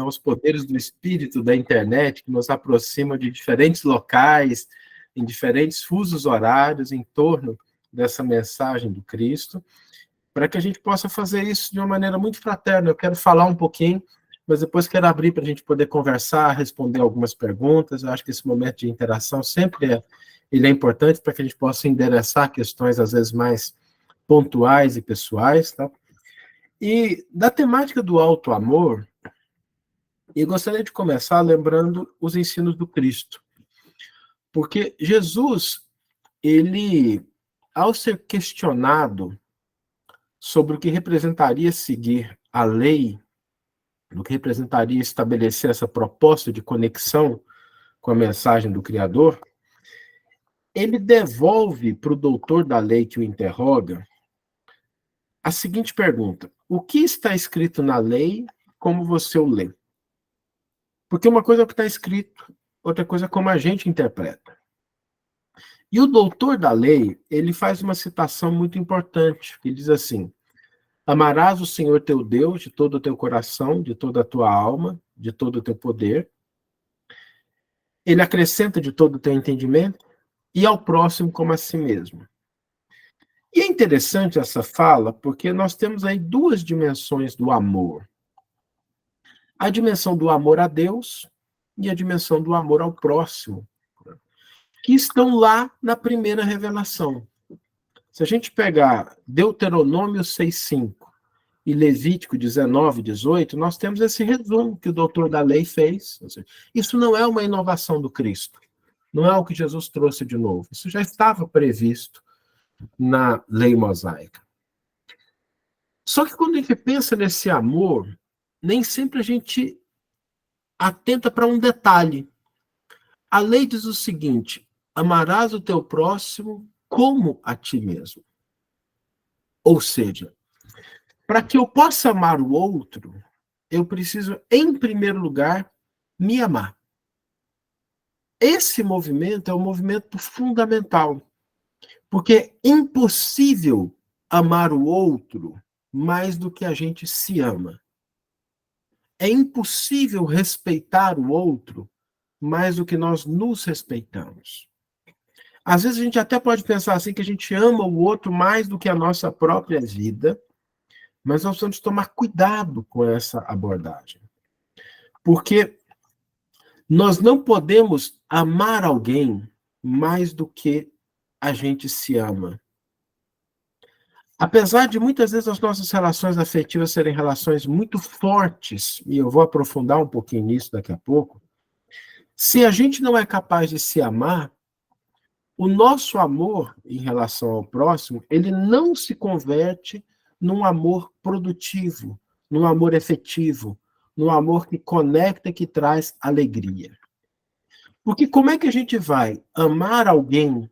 os poderes do espírito da internet, que nos aproximam de diferentes locais, em diferentes fusos horários, em torno dessa mensagem do Cristo, para que a gente possa fazer isso de uma maneira muito fraterna. Eu quero falar um pouquinho, mas depois quero abrir para a gente poder conversar, responder algumas perguntas. Eu acho que esse momento de interação sempre ele é importante para que a gente possa endereçar questões, às vezes, mais pontuais e pessoais, tá? E da temática do alto amor, eu gostaria de começar lembrando os ensinos do Cristo. Porque Jesus, ele, ao ser questionado sobre o que representaria seguir a lei, o que representaria estabelecer essa proposta de conexão com a mensagem do Criador, ele devolve para o doutor da lei que o interroga a seguinte pergunta: o que está escrito na lei, como você o lê? Porque uma coisa é o que está escrito, outra coisa é como a gente interpreta. E o doutor da lei, ele faz uma citação muito importante, que diz assim: amarás o Senhor teu Deus de todo o teu coração, de toda a tua alma, de todo o teu poder. Ele acrescenta de todo o teu entendimento, e ao próximo como a si mesmo. E é interessante essa fala, porque nós temos aí duas dimensões do amor. A dimensão do amor a Deus e a dimensão do amor ao próximo, que estão lá na primeira revelação. Se a gente pegar Deuteronômio 6:5 e Levítico 19:18, nós temos esse resumo que o doutor da lei fez. Isso não é uma inovação do Cristo. Não é o que Jesus trouxe de novo. Isso já estava previsto na lei mosaica. Só que quando a gente pensa nesse amor, nem sempre a gente atenta para um detalhe. A lei diz o seguinte: amarás o teu próximo como a ti mesmo. Ou seja, para que eu possa amar o outro, eu preciso, em primeiro lugar, me amar. Esse movimento é um movimento fundamental, porque é impossível amar o outro mais do que a gente se ama. É impossível respeitar o outro mais do que nós nos respeitamos. Às vezes a gente até pode pensar assim, que a gente ama o outro mais do que a nossa própria vida, mas nós precisamos tomar cuidado com essa abordagem. Porque nós não podemos amar alguém mais do que a gente se ama. Apesar de muitas vezes as nossas relações afetivas serem relações muito fortes, e eu vou aprofundar um pouquinho nisso daqui a pouco, se a gente não é capaz de se amar, o nosso amor em relação ao próximo, ele não se converte num amor produtivo, num amor efetivo, num amor que conecta, que traz alegria. Porque como é que a gente vai amar alguém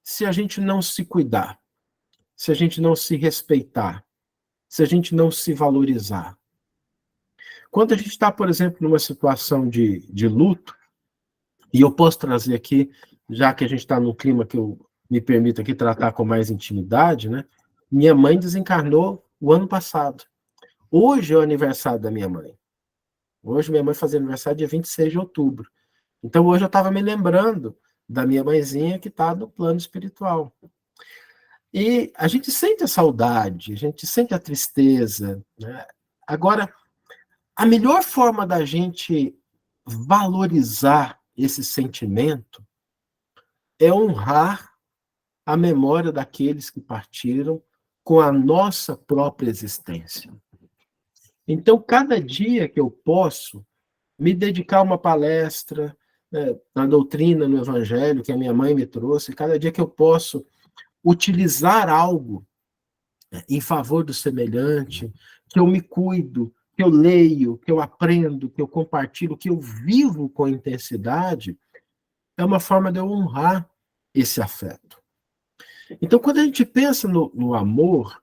se a gente não se cuidar, se a gente não se respeitar, se a gente não se valorizar? Quando a gente está, por exemplo, numa situação de luto, e eu posso trazer aqui, já que a gente está num clima que eu me permito aqui tratar com mais intimidade, né? Minha mãe desencarnou o ano passado. Hoje é o aniversário da minha mãe. Hoje minha mãe faz aniversário dia 26 de outubro. Então hoje eu estava me lembrando da minha mãezinha que está no plano espiritual. E a gente sente a saudade, a gente sente a tristeza, né? Agora, a melhor forma da gente valorizar esse sentimento é honrar a memória daqueles que partiram com a nossa própria existência. Então, cada dia que eu posso me dedicar a uma palestra, né, na doutrina, no evangelho, que a minha mãe me trouxe, cada dia que eu posso utilizar algo, né, em favor do semelhante, que eu me cuido, que eu leio, que eu aprendo, que eu compartilho, que eu vivo com intensidade, é uma forma de eu honrar esse afeto. Então, quando a gente pensa no amor,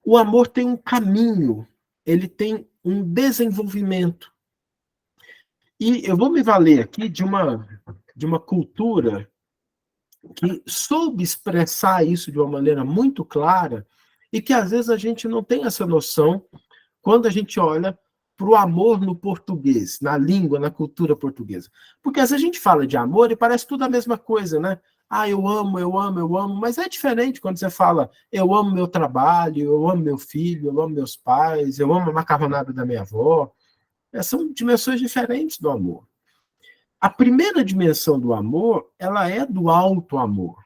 o amor tem um caminho, ele tem um desenvolvimento. E eu vou me valer aqui de uma cultura que soube expressar isso de uma maneira muito clara e que às vezes a gente não tem essa noção quando a gente olha para o amor no português, na língua, na cultura portuguesa? Porque às vezes a gente fala de amor e parece tudo a mesma coisa, né? Ah, eu amo, eu amo, eu amo, mas é diferente quando você fala eu amo meu trabalho, eu amo meu filho, eu amo meus pais, eu amo a macarronada da minha avó. São dimensões diferentes do amor. A primeira dimensão do amor, ela é do alto amor.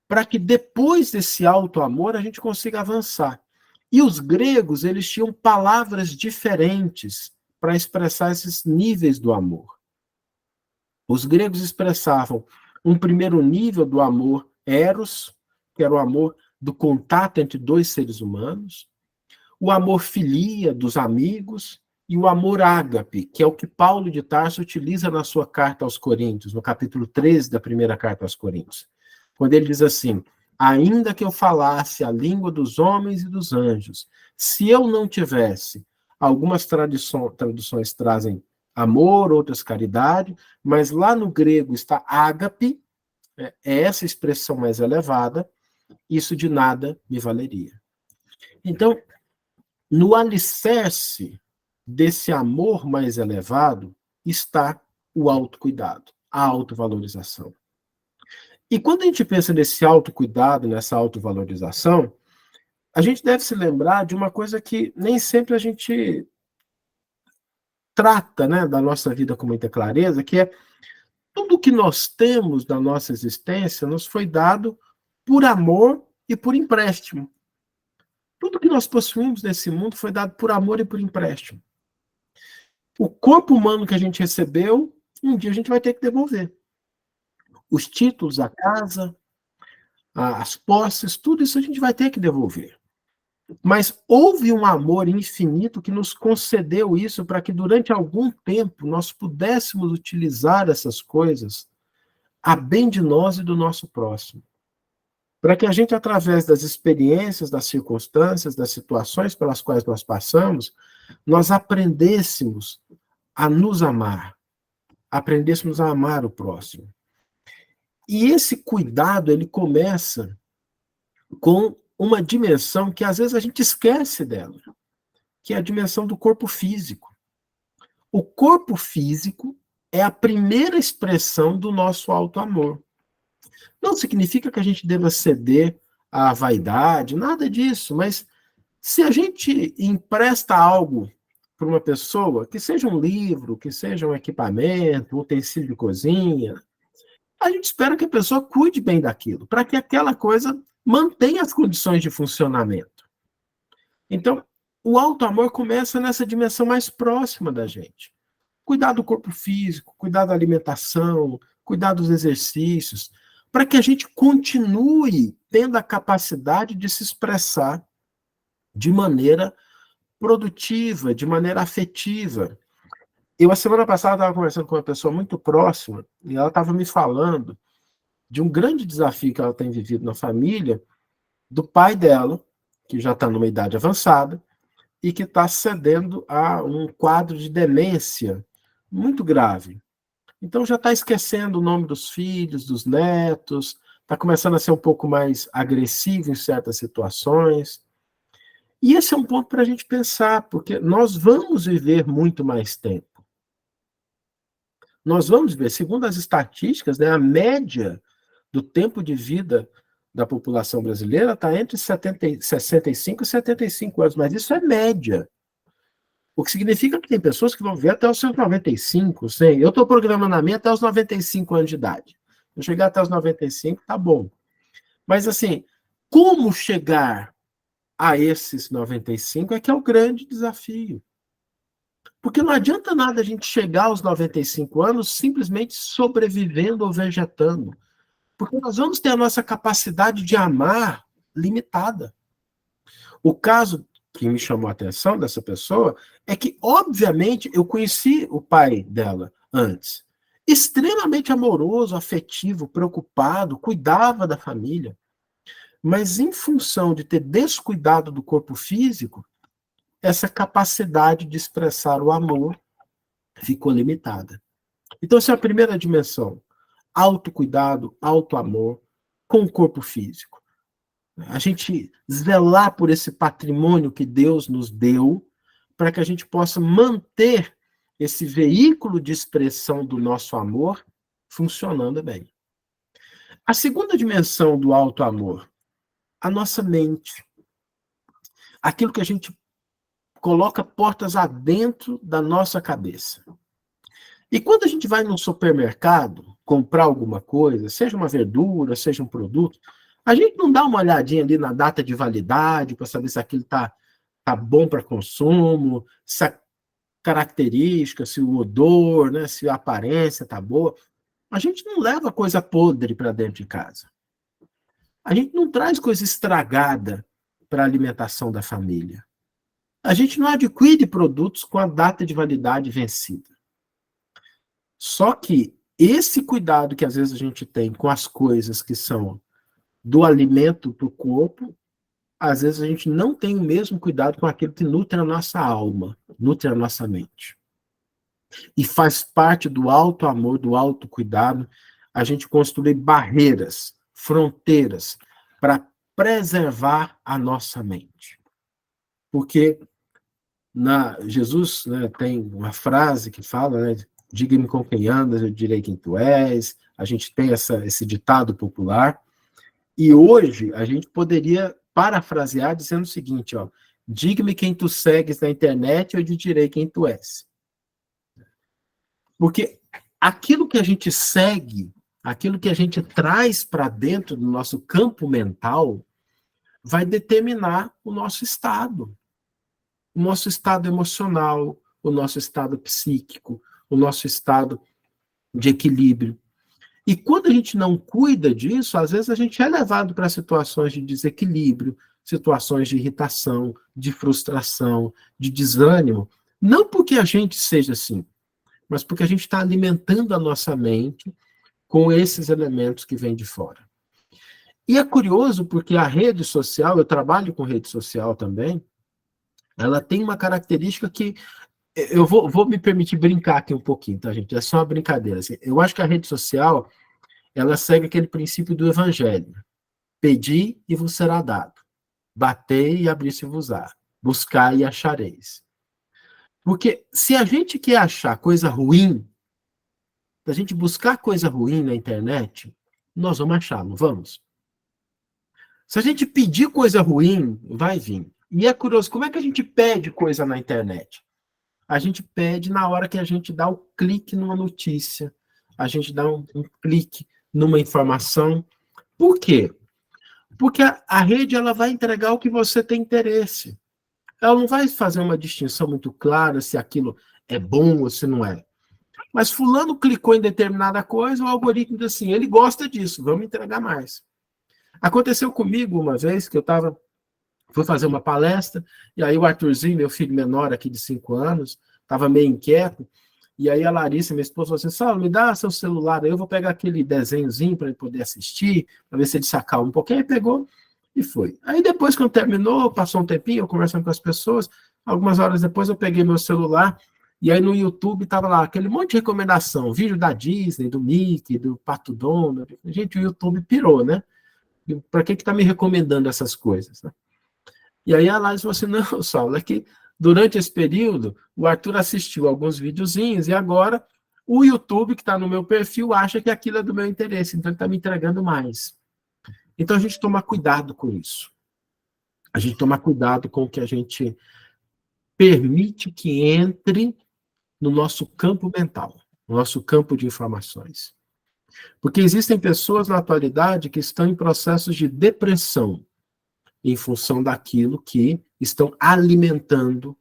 Para que depois desse alto amor a gente consiga avançar. E os gregos, eles tinham palavras diferentes para expressar esses níveis do amor. Os gregos expressavam um primeiro nível do amor eros, que era o amor do contato entre dois seres humanos, o amor filia, dos amigos, e o amor ágape, que é o que Paulo de Tarso utiliza na sua carta aos Coríntios, no capítulo 13 da primeira carta aos Coríntios, quando ele diz assim: ainda que eu falasse a língua dos homens e dos anjos, se eu não tivesse, algumas traduções trazem amor, outras caridade, mas lá no grego está ágape, é essa expressão mais elevada, isso de nada me valeria. Então, no alicerce desse amor mais elevado está o autocuidado, a autovalorização. E quando a gente pensa nesse autocuidado, nessa autovalorização, a gente deve se lembrar de uma coisa que nem sempre a gente trata, né, da nossa vida com muita clareza, que é tudo que nós temos da nossa existência nos foi dado por amor e por empréstimo. Tudo que nós possuímos nesse mundo foi dado por amor e por empréstimo. O corpo humano que a gente recebeu, um dia a gente vai ter que devolver. Os títulos, a casa, as posses, tudo isso a gente vai ter que devolver. Mas houve um amor infinito que nos concedeu isso para que durante algum tempo nós pudéssemos utilizar essas coisas a bem de nós e do nosso próximo. Para que a gente, através das experiências, das circunstâncias, das situações pelas quais nós passamos, nós aprendêssemos a nos amar, aprendêssemos a amar o próximo. E esse cuidado, ele começa com uma dimensão que às vezes a gente esquece dela, que é a dimensão do corpo físico. O corpo físico é a primeira expressão do nosso auto-amor. Não significa que a gente deva ceder à vaidade, nada disso, mas se a gente empresta algo para uma pessoa, que seja um livro, que seja um equipamento, um utensílio de cozinha, a gente espera que a pessoa cuide bem daquilo, para que aquela coisa mantenha as condições de funcionamento. Então, o auto-amor começa nessa dimensão mais próxima da gente. Cuidar do corpo físico, cuidar da alimentação, cuidar dos exercícios, para que a gente continue tendo a capacidade de se expressar de maneira produtiva, de maneira afetiva. Eu, a semana passada, estava conversando com uma pessoa muito próxima, e ela estava me falando de um grande desafio que ela tem vivido na família, do pai dela, que já está numa idade avançada, e que está cedendo a um quadro de demência muito grave. Então já está esquecendo o nome dos filhos, dos netos, está começando a ser um pouco mais agressivo em certas situações. E esse é um ponto para a gente pensar, porque nós vamos viver muito mais tempo. Nós vamos ver, segundo as estatísticas, né, a média do tempo de vida da população brasileira está entre 65 e 75 anos, mas isso é média. O que significa que tem pessoas que vão viver até os seus 95, 100. Eu estou programando a minha até os 95 anos de idade. Se eu chegar até os 95, tá bom. Mas, assim, como chegar a esses 95 é que é o grande desafio. Porque não adianta nada a gente chegar aos 95 anos simplesmente sobrevivendo ou vegetando. Porque nós vamos ter a nossa capacidade de amar limitada. O caso que me chamou a atenção dessa pessoa é que, obviamente, eu conheci o pai dela antes. Extremamente amoroso, afetivo, preocupado, cuidava da família. Mas, em função de ter descuidado do corpo físico, essa capacidade de expressar o amor ficou limitada. Então, essa é a primeira dimensão. Autocuidado, autoamor com o corpo físico. A gente zelar por esse patrimônio que Deus nos deu, para que a gente possa manter esse veículo de expressão do nosso amor funcionando bem. A segunda dimensão do alto amor, a nossa mente. Aquilo que a gente coloca portas adentro da nossa cabeça. E quando a gente vai num supermercado comprar alguma coisa, seja uma verdura, seja um produto, a gente não dá uma olhadinha ali na data de validade para saber se aquilo tá bom para consumo, se a característica, se o odor, né, se a aparência tá boa. A gente não leva coisa podre para dentro de casa. A gente não traz coisa estragada para a alimentação da família. A gente não adquire produtos com a data de validade vencida. Só que esse cuidado que às vezes a gente tem com as coisas que são do alimento para o corpo, às vezes a gente não tem o mesmo cuidado com aquilo que nutre a nossa alma, nutre a nossa mente. E faz parte do alto amor, do alto cuidado, a gente construir barreiras, fronteiras, para preservar a nossa mente. Porque Jesus, né, tem uma frase que fala, né, diga-me com quem andas, eu direi quem tu és. A gente tem esse ditado popular. E hoje a gente poderia parafrasear dizendo o seguinte, ó, diga-me quem tu segues na internet, eu te direi quem tu és. Porque aquilo que a gente segue, aquilo que a gente traz para dentro do nosso campo mental, vai determinar o nosso estado emocional, o nosso estado psíquico, o nosso estado de equilíbrio. E quando a gente não cuida disso, às vezes a gente é levado para situações de desequilíbrio, situações de irritação, de frustração, de desânimo, não porque a gente seja assim, mas porque a gente está alimentando a nossa mente com esses elementos que vêm de fora. E é curioso porque a rede social, eu trabalho com rede social também, ela tem uma característica que eu vou me permitir brincar aqui um pouquinho, tá, gente? É só uma brincadeira. Assim. Eu acho que a rede social, ela segue aquele princípio do evangelho. Pedi e vos será dado. Batei e abrir-se-vos-á. Buscai e achareis. Porque se a gente quer achar coisa ruim, se a gente buscar coisa ruim na internet, nós vamos achar, não vamos? Se a gente pedir coisa ruim, vai vir. E é curioso, como é que a gente pede coisa na internet? A gente pede na hora que a gente dá o clique numa notícia, a gente dá um clique numa informação. Por quê? Porque a rede ela vai entregar o que você tem interesse. Ela não vai fazer uma distinção muito clara se aquilo é bom ou se não é. Mas fulano clicou em determinada coisa, o algoritmo diz assim, ele gosta disso, vamos entregar mais. Aconteceu comigo uma vez que fui fazer uma palestra, e aí o Arthurzinho, meu filho menor aqui de 5 anos, estava meio inquieto, e aí a Larissa, minha esposa, falou assim, Saulo, me dá seu celular aí, eu vou pegar aquele desenhozinho para ele poder assistir, para ver se ele se acalma um pouquinho. Aí pegou e foi. Aí depois, quando terminou, passou um tempinho, eu conversando com as pessoas, algumas horas depois eu peguei meu celular, e aí no YouTube estava lá aquele monte de recomendação, vídeo da Disney, do Mickey, do Pato Donald. Gente, o YouTube pirou, né? Para que está me recomendando essas coisas, né? E aí a Laís falou assim, não, Saulo, é que durante esse período o Arthur assistiu alguns videozinhos e agora o YouTube que está no meu perfil acha que aquilo é do meu interesse, então ele está me entregando mais. Então a gente toma cuidado com isso. A gente toma cuidado com o que a gente permite que entre no nosso campo mental, no nosso campo de informações. Porque existem pessoas na atualidade que estão em processos de depressão em função daquilo que estão alimentando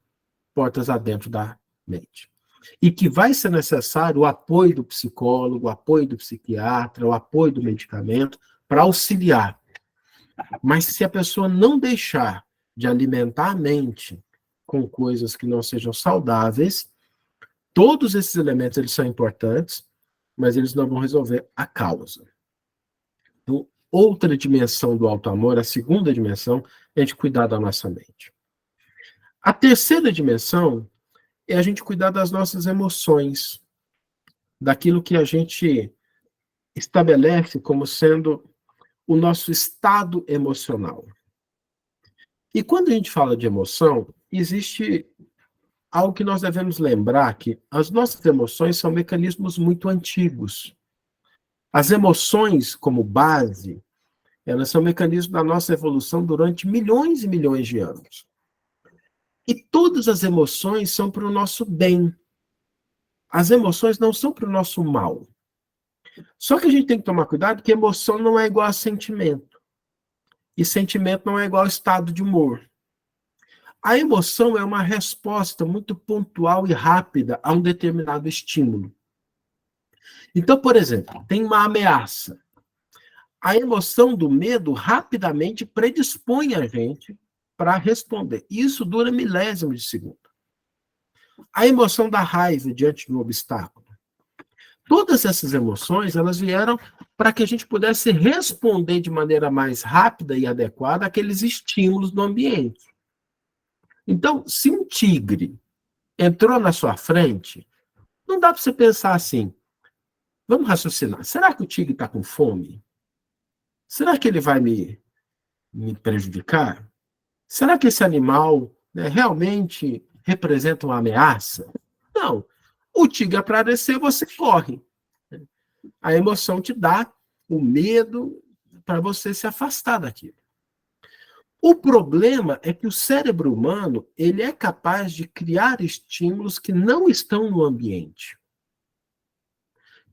portas adentro da mente. E que vai ser necessário o apoio do psicólogo, o apoio do psiquiatra, o apoio do medicamento para auxiliar. Mas se a pessoa não deixar de alimentar a mente com coisas que não sejam saudáveis, todos esses elementos eles são importantes, mas eles não vão resolver a causa. Então, outra dimensão do alto amor, a segunda dimensão, é de cuidar da nossa mente. A terceira dimensão é a gente cuidar das nossas emoções, daquilo que a gente estabelece como sendo o nosso estado emocional. E quando a gente fala de emoção, existe algo que nós devemos lembrar que as nossas emoções são mecanismos muito antigos. As emoções, como base, elas são mecanismos da nossa evolução durante milhões e milhões de anos. E todas as emoções são para o nosso bem. As emoções não são para o nosso mal. Só que a gente tem que tomar cuidado que emoção não é igual a sentimento. E sentimento não é igual a estado de humor. A emoção é uma resposta muito pontual e rápida a um determinado estímulo. Então, por exemplo, tem uma ameaça. A emoção do medo rapidamente predispõe a gente para responder. Isso dura milésimos de segundo. A emoção da raiva diante de um obstáculo. Todas essas emoções, elas vieram para que a gente pudesse responder de maneira mais rápida e adequada àqueles estímulos do ambiente. Então, se um tigre entrou na sua frente, não dá para você pensar assim, vamos raciocinar, será que o tigre está com fome? Será que ele vai me prejudicar? Será que esse animal, né, realmente representa uma ameaça? Não. O tigre aparecer, você corre. A emoção te dá o medo para você se afastar daquilo. O problema é que o cérebro humano, ele é capaz de criar estímulos que não estão no ambiente.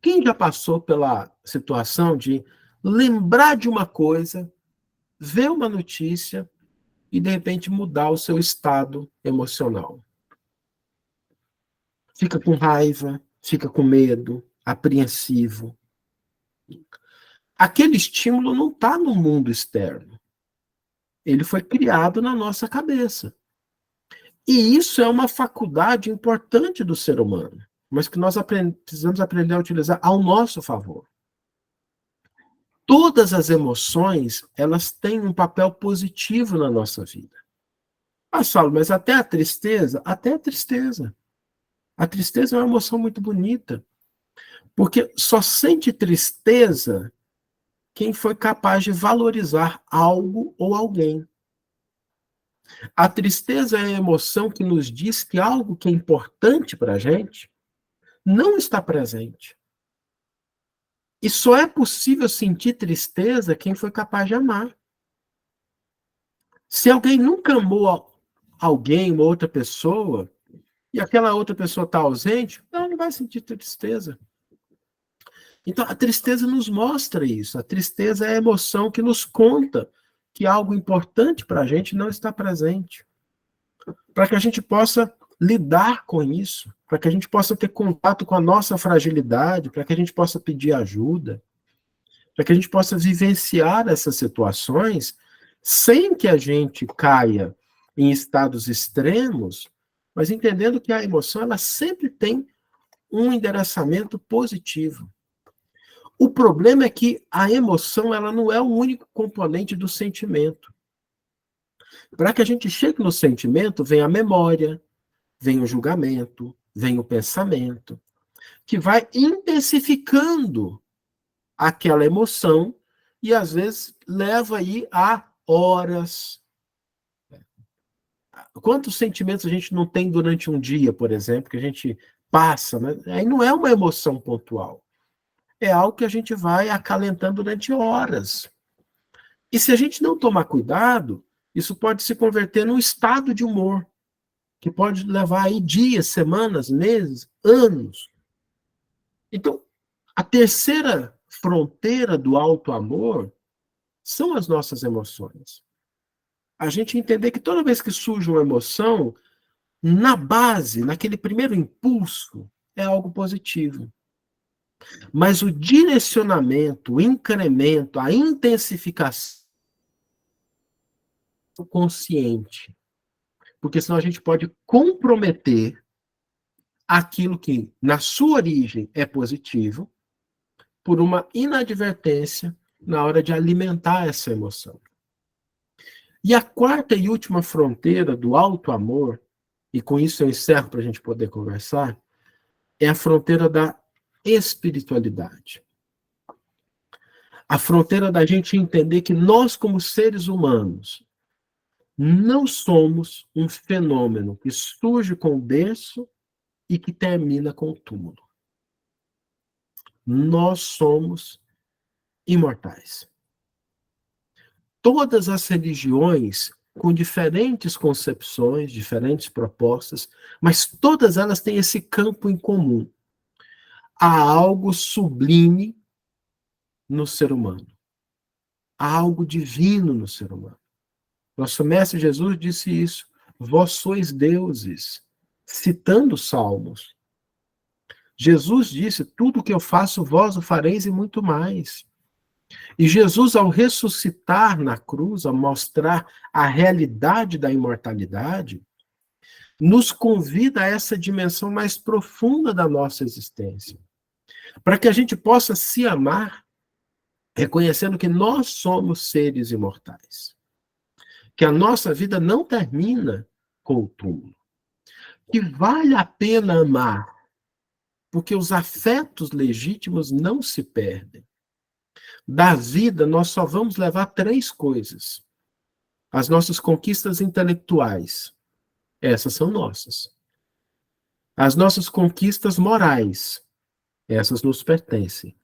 Quem já passou pela situação de lembrar de uma coisa, ver uma notícia e, de repente, mudar o seu estado emocional? Fica com raiva, fica com medo, apreensivo. Aquele estímulo não está no mundo externo. Ele foi criado na nossa cabeça. E isso é uma faculdade importante do ser humano, mas que nós precisamos aprender a utilizar ao nosso favor. Todas as emoções, elas têm um papel positivo na nossa vida. Ah, Saulo, mas até a tristeza? Até a tristeza. A tristeza é uma emoção muito bonita, porque só sente tristeza quem foi capaz de valorizar algo ou alguém. A tristeza é a emoção que nos diz que algo que é importante para a gente não está presente. E só é possível sentir tristeza quem foi capaz de amar. Se alguém nunca amou alguém, uma outra pessoa, e aquela outra pessoa está ausente, ela não vai sentir tristeza. Então, a tristeza nos mostra isso. A tristeza é a emoção que nos conta que algo importante para a gente não está presente. Para que a gente possa lidar com isso, para que a gente possa ter contato com a nossa fragilidade, para que a gente possa pedir ajuda, para que a gente possa vivenciar essas situações sem que a gente caia em estados extremos, mas entendendo que a emoção ela sempre tem um endereçamento positivo. O problema é que a emoção ela não é o único componente do sentimento. Para que a gente chegue no sentimento, vem a memória, vem o julgamento, vem o pensamento, que vai intensificando aquela emoção e às vezes leva aí a horas. Quantos sentimentos a gente não tem durante um dia, por exemplo, que a gente passa, né? Aí não é uma emoção pontual. É algo que a gente vai acalentando durante horas. E se a gente não tomar cuidado, isso pode se converter num estado de humor, que pode levar aí dias, semanas, meses, anos. Então, a terceira fronteira do auto-amor são as nossas emoções. A gente entender que toda vez que surge uma emoção, na base, naquele primeiro impulso, é algo positivo. Mas o direcionamento, o incremento, a intensificação consciente. Porque senão a gente pode comprometer aquilo que, na sua origem, é positivo, por uma inadvertência na hora de alimentar essa emoção. E a quarta e última fronteira do auto-amor, e com isso eu encerro para a gente poder conversar, é a fronteira da espiritualidade. A fronteira da gente entender que nós, como seres humanos, Não somos um fenômeno que surge com o berço e que termina com o túmulo. Nós somos imortais. Todas as religiões, com diferentes concepções, diferentes propostas, mas todas elas têm esse campo em comum. Há algo sublime no ser humano. Há algo divino no ser humano. Nosso mestre Jesus disse isso. Vós sois deuses, citando Salmos. Jesus disse, tudo o que eu faço, vós o fareis e muito mais. E Jesus, ao ressuscitar na cruz, ao mostrar a realidade da imortalidade, nos convida a essa dimensão mais profunda da nossa existência. Para que a gente possa se amar, reconhecendo que nós somos seres imortais. Que a nossa vida não termina com o túmulo. Que vale a pena amar, porque os afetos legítimos não se perdem. Da vida, nós só vamos levar 3 coisas. As nossas conquistas intelectuais, essas são nossas. As nossas conquistas morais, essas nos pertencem.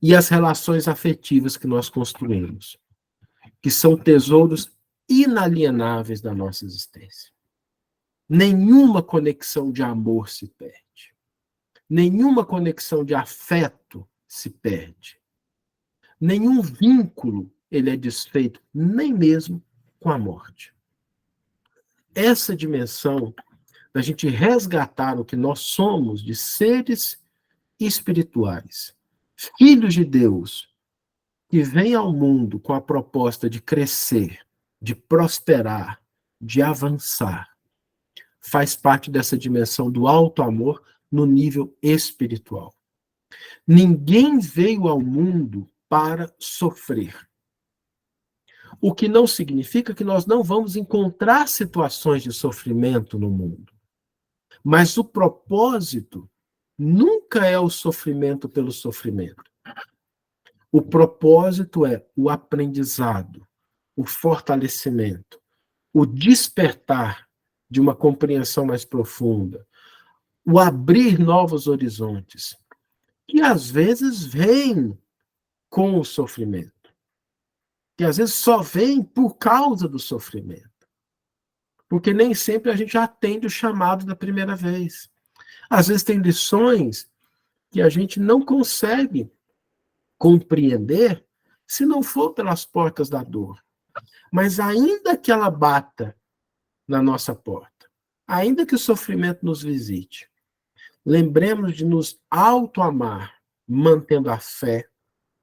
E as relações afetivas que nós construímos, que são tesouros inalienáveis da nossa existência. Nenhuma conexão de amor se perde. Nenhuma conexão de afeto se perde. Nenhum vínculo ele é desfeito, nem mesmo com a morte. Essa dimensão da gente resgatar o que nós somos de seres espirituais, filhos de Deus, que vêm ao mundo com a proposta de crescer, de prosperar, de avançar, faz parte dessa dimensão do alto amor no nível espiritual. Ninguém veio ao mundo para sofrer. O que não significa que nós não vamos encontrar situações de sofrimento no mundo. Mas o propósito nunca é o sofrimento pelo sofrimento. O propósito é o aprendizado, o fortalecimento, o despertar de uma compreensão mais profunda, o abrir novos horizontes, que às vezes vem com o sofrimento, que às vezes só vem por causa do sofrimento. Porque nem sempre a gente atende o chamado da primeira vez. Às vezes tem lições que a gente não consegue compreender se não for pelas portas da dor. Mas ainda que ela bata na nossa porta, ainda que o sofrimento nos visite, lembremos de nos autoamar, mantendo a fé,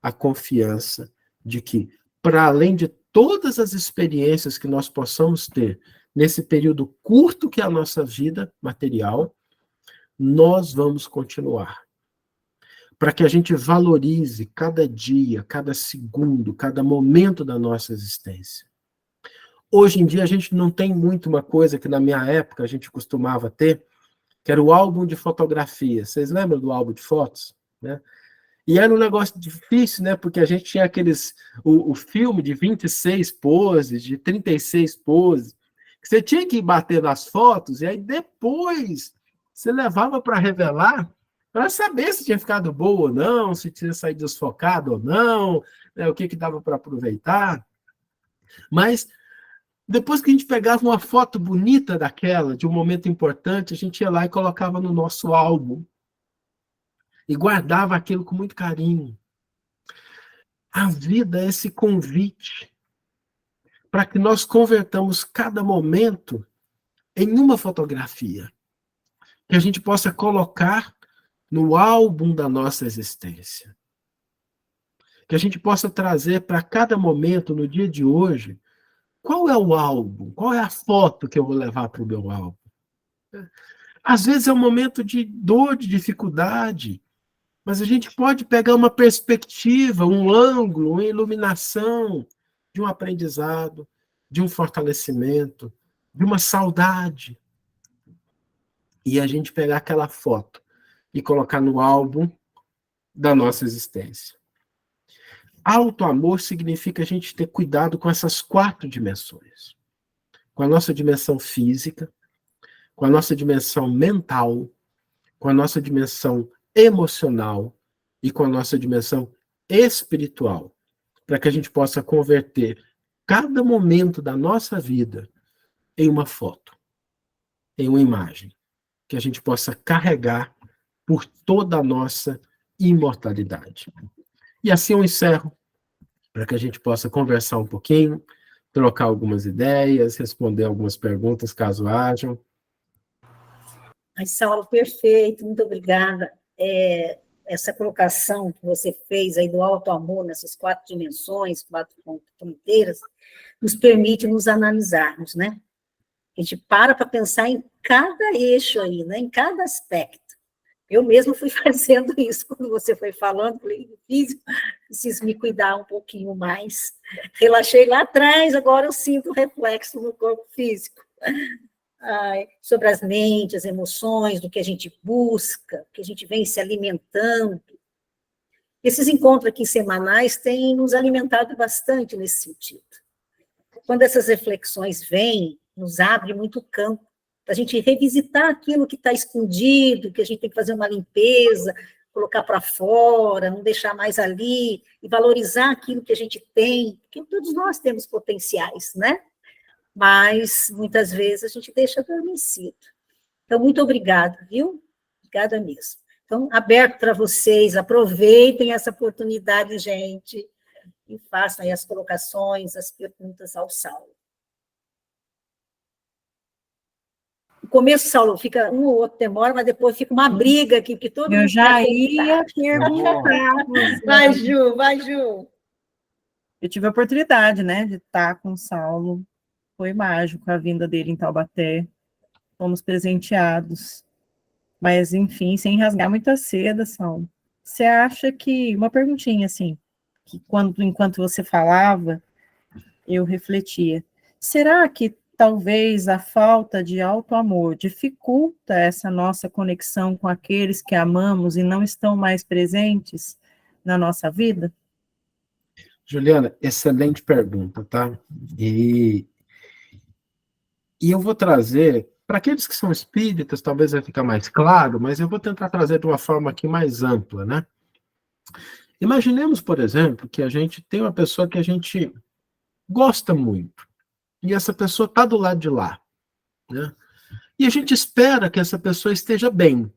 a confiança de que, para além de todas as experiências que nós possamos ter nesse período curto que é a nossa vida material, nós vamos continuar. Para que a gente valorize cada dia, cada segundo, cada momento da nossa existência. Hoje em dia a gente não tem muito uma coisa que na minha época a gente costumava ter, que era o álbum de fotografia. Vocês lembram do álbum de fotos? Né? E era um negócio difícil, né? Porque a gente tinha o filme de 26 poses, de 36 poses, que você tinha que bater nas fotos, e aí depois você levava para revelar, para saber se tinha ficado boa ou não, se tinha saído desfocado ou não, né? O que dava para aproveitar. Mas depois que a gente pegava uma foto bonita daquela, de um momento importante, a gente ia lá e colocava no nosso álbum. E guardava aquilo com muito carinho. A vida é esse convite para que nós convertamos cada momento em uma fotografia, que a gente possa colocar no álbum da nossa existência. Que a gente possa trazer para cada momento, no dia de hoje, qual é o álbum, qual é a foto que eu vou levar para o meu álbum. Às vezes é um momento de dor, de dificuldade, mas a gente pode pegar uma perspectiva, um ângulo, uma iluminação de um aprendizado, de um fortalecimento, de uma saudade. E a gente pegar aquela foto e colocar no álbum da nossa existência. Autoamor significa a gente ter cuidado com essas 4 dimensões. com a nossa dimensão física, com a nossa dimensão mental, com a nossa dimensão emocional e com a nossa dimensão espiritual, para que a gente possa converter cada momento da nossa vida em uma foto, em uma imagem, que a gente possa carregar por toda a nossa imortalidade. E assim eu encerro, para que a gente possa conversar um pouquinho, trocar algumas ideias, responder algumas perguntas, caso hajam. Mas, Saulo, perfeito, muito obrigada. Essa colocação que você fez aí do auto-amor nessas 4 dimensões, 4 fronteiras, nos permite nos analisarmos, né? A gente para pensar em cada eixo aí, né? Em cada aspecto. Eu mesmo fui fazendo isso quando você foi falando, falei, físico, preciso me cuidar um pouquinho mais. Relaxei lá atrás, agora eu sinto o reflexo no corpo físico. Sobre as mentes, as emoções, do que a gente busca, que a gente vem se alimentando. Esses encontros aqui semanais têm nos alimentado bastante nesse sentido. Quando essas reflexões vêm, nos abre muito campo para a gente revisitar aquilo que está escondido, que a gente tem que fazer uma limpeza, colocar para fora, não deixar mais ali, e valorizar aquilo que a gente tem, porque todos nós temos potenciais, né? Mas, muitas vezes, a gente deixa adormecido. Então, muito obrigada, viu? Obrigada mesmo. Então, aberto para vocês, aproveitem essa oportunidade, gente, e façam aí as colocações, as perguntas ao Saulo. No começo, Saulo, fica um ou outro demora, mas depois fica uma briga aqui, porque todo mundo... Eu já ia perguntar. Vai, Ju, vai, Ju. Eu tive a oportunidade, né, de estar com o Saulo. Foi mágico a vinda dele em Taubaté. Fomos presenteados. Mas, enfim, sem rasgar muita seda, Saulo. Você acha que... Uma perguntinha, assim, que enquanto você falava, eu refletia. Será que talvez a falta de auto-amor dificulta essa nossa conexão com aqueles que amamos e não estão mais presentes na nossa vida? Juliana, excelente pergunta, tá? E eu vou trazer, para aqueles que são espíritas, talvez vai ficar mais claro, mas eu vou tentar trazer de uma forma aqui mais ampla, né? Imaginemos, por exemplo, que a gente tem uma pessoa que a gente gosta muito, e essa pessoa está do lado de lá, né? E a gente espera que essa pessoa esteja bem.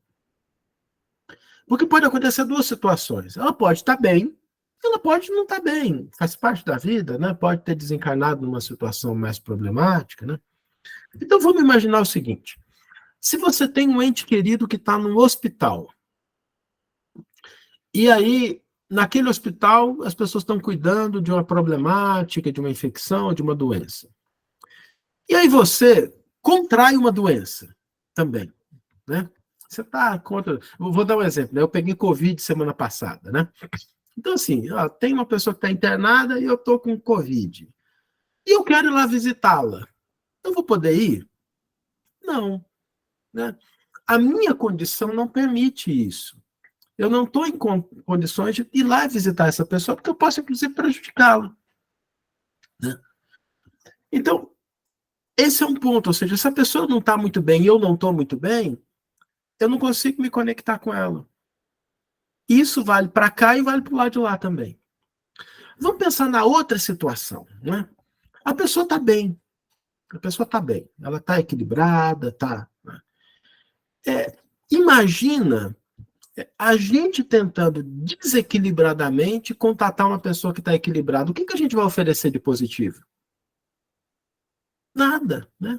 Porque pode acontecer 2 situações. Ela pode estar bem, ela pode não estar bem. Faz parte da vida, né? Pode ter desencarnado numa situação mais problemática, né? Então vamos imaginar o seguinte: se você tem um ente querido que está num hospital, e aí, naquele hospital, as pessoas estão cuidando de uma problemática, de uma infecção, de uma doença. E aí você contrai uma doença também, né? Você está contra... Vou dar um exemplo, né? Eu peguei Covid semana passada, né? Então, assim, ó, tem uma pessoa que está internada e eu estou com Covid. E eu quero ir lá visitá-la. Eu vou poder ir? Não, né? A minha condição não permite isso. Eu não estou em condições de ir lá visitar essa pessoa, porque eu posso, inclusive, prejudicá-la, né? Então, esse é um ponto. Ou seja, se a pessoa não está muito bem e eu não estou muito bem, eu não consigo me conectar com ela. Isso vale para cá e vale para o lado de lá também. Vamos pensar na outra situação, né? A pessoa está bem. A pessoa está bem. Ela está equilibrada, está... Imagina a gente tentando desequilibradamente contatar uma pessoa que está equilibrada. O que a gente vai oferecer de positivo? Nada, né?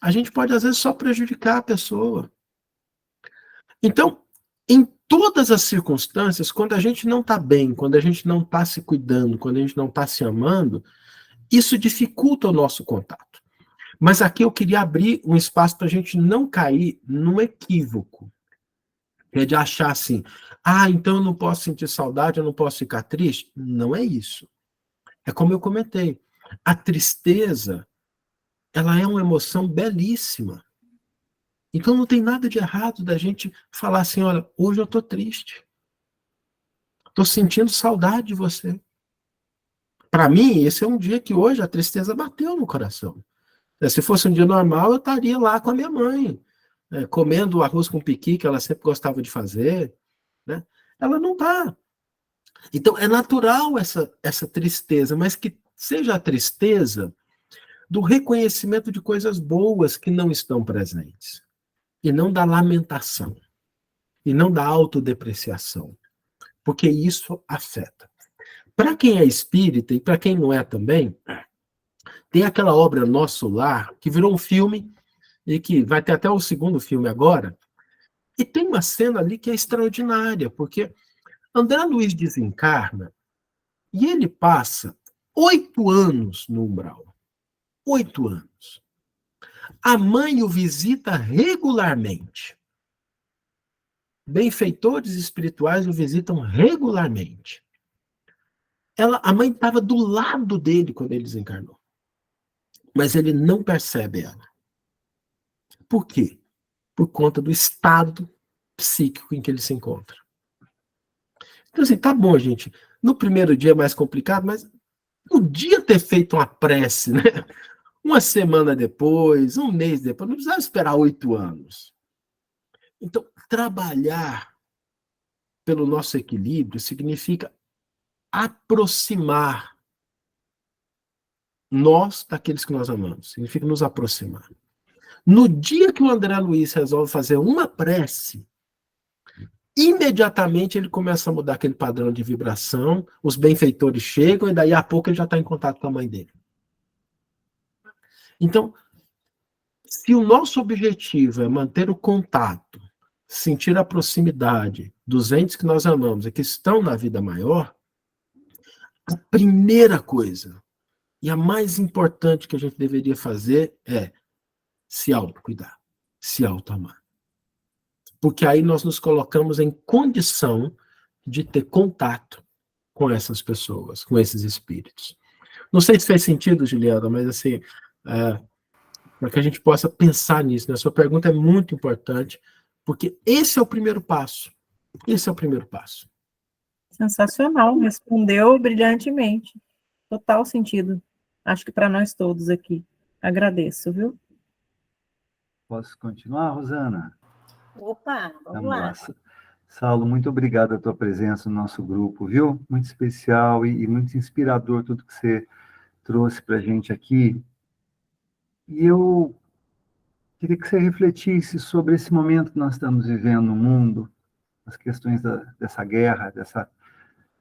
A gente pode, às vezes, só prejudicar a pessoa. Então, em todas as circunstâncias, quando a gente não está bem, quando a gente não está se cuidando, quando a gente não está se amando, isso dificulta o nosso contato. Mas aqui eu queria abrir um espaço para a gente não cair num equívoco, que é de achar assim, então eu não posso sentir saudade, eu não posso ficar triste. Não é isso. É como eu comentei, a tristeza, ela é uma emoção belíssima. Então não tem nada de errado da gente falar assim, olha, hoje eu estou triste. Estou sentindo saudade de você. Para mim, esse é um dia que hoje a tristeza bateu no coração. Se fosse um dia normal, eu estaria lá com a minha mãe, comendo o arroz com piqui, que ela sempre gostava de fazer, né? Ela não está. Então, é natural essa tristeza, mas que seja a tristeza do reconhecimento de coisas boas que não estão presentes, e não da lamentação, e não da autodepreciação, porque isso afeta. Para quem é espírita, e para quem não é também, tem aquela obra Nosso Lar, que virou um filme, e que vai ter até o segundo filme agora, e tem uma cena ali que é extraordinária, porque André Luiz desencarna, e ele passa 8 anos no umbral. 8 anos. A mãe o visita regularmente. Benfeitores espirituais o visitam regularmente. A mãe estava do lado dele quando ele desencarnou. Mas ele não percebe ela. Por quê? Por conta do estado psíquico em que ele se encontra. Então, assim, tá bom, gente. No primeiro dia é mais complicado, mas podia ter feito uma prece, né? Uma semana depois, um mês depois, não precisava esperar 8 anos. Então, trabalhar pelo nosso equilíbrio significa aproximar nós daqueles que nós amamos. Significa nos aproximar. No dia que o André Luiz resolve fazer uma prece, imediatamente ele começa a mudar aquele padrão de vibração, os benfeitores chegam e daí a pouco ele já está em contato com a mãe dele. Então, se o nosso objetivo é manter o contato, sentir a proximidade dos entes que nós amamos e que estão na vida maior, a primeira coisa e a mais importante que a gente deveria fazer é se autocuidar, se autoamar. Porque aí nós nos colocamos em condição de ter contato com essas pessoas, com esses espíritos. Não sei se fez sentido, Juliana, mas assim, para que a gente possa pensar nisso, né? A sua pergunta é muito importante, porque esse é o primeiro passo. Esse é o primeiro passo. Sensacional, respondeu brilhantemente. Total sentido. Acho que para nós todos aqui. Agradeço, viu? Posso continuar, Rosana? Opa, vamos lá. Saulo, muito obrigado a tua presença no nosso grupo, viu? Muito especial e muito inspirador tudo que você trouxe para a gente aqui. E eu queria que você refletisse sobre esse momento que nós estamos vivendo no mundo, as questões dessa guerra, dessa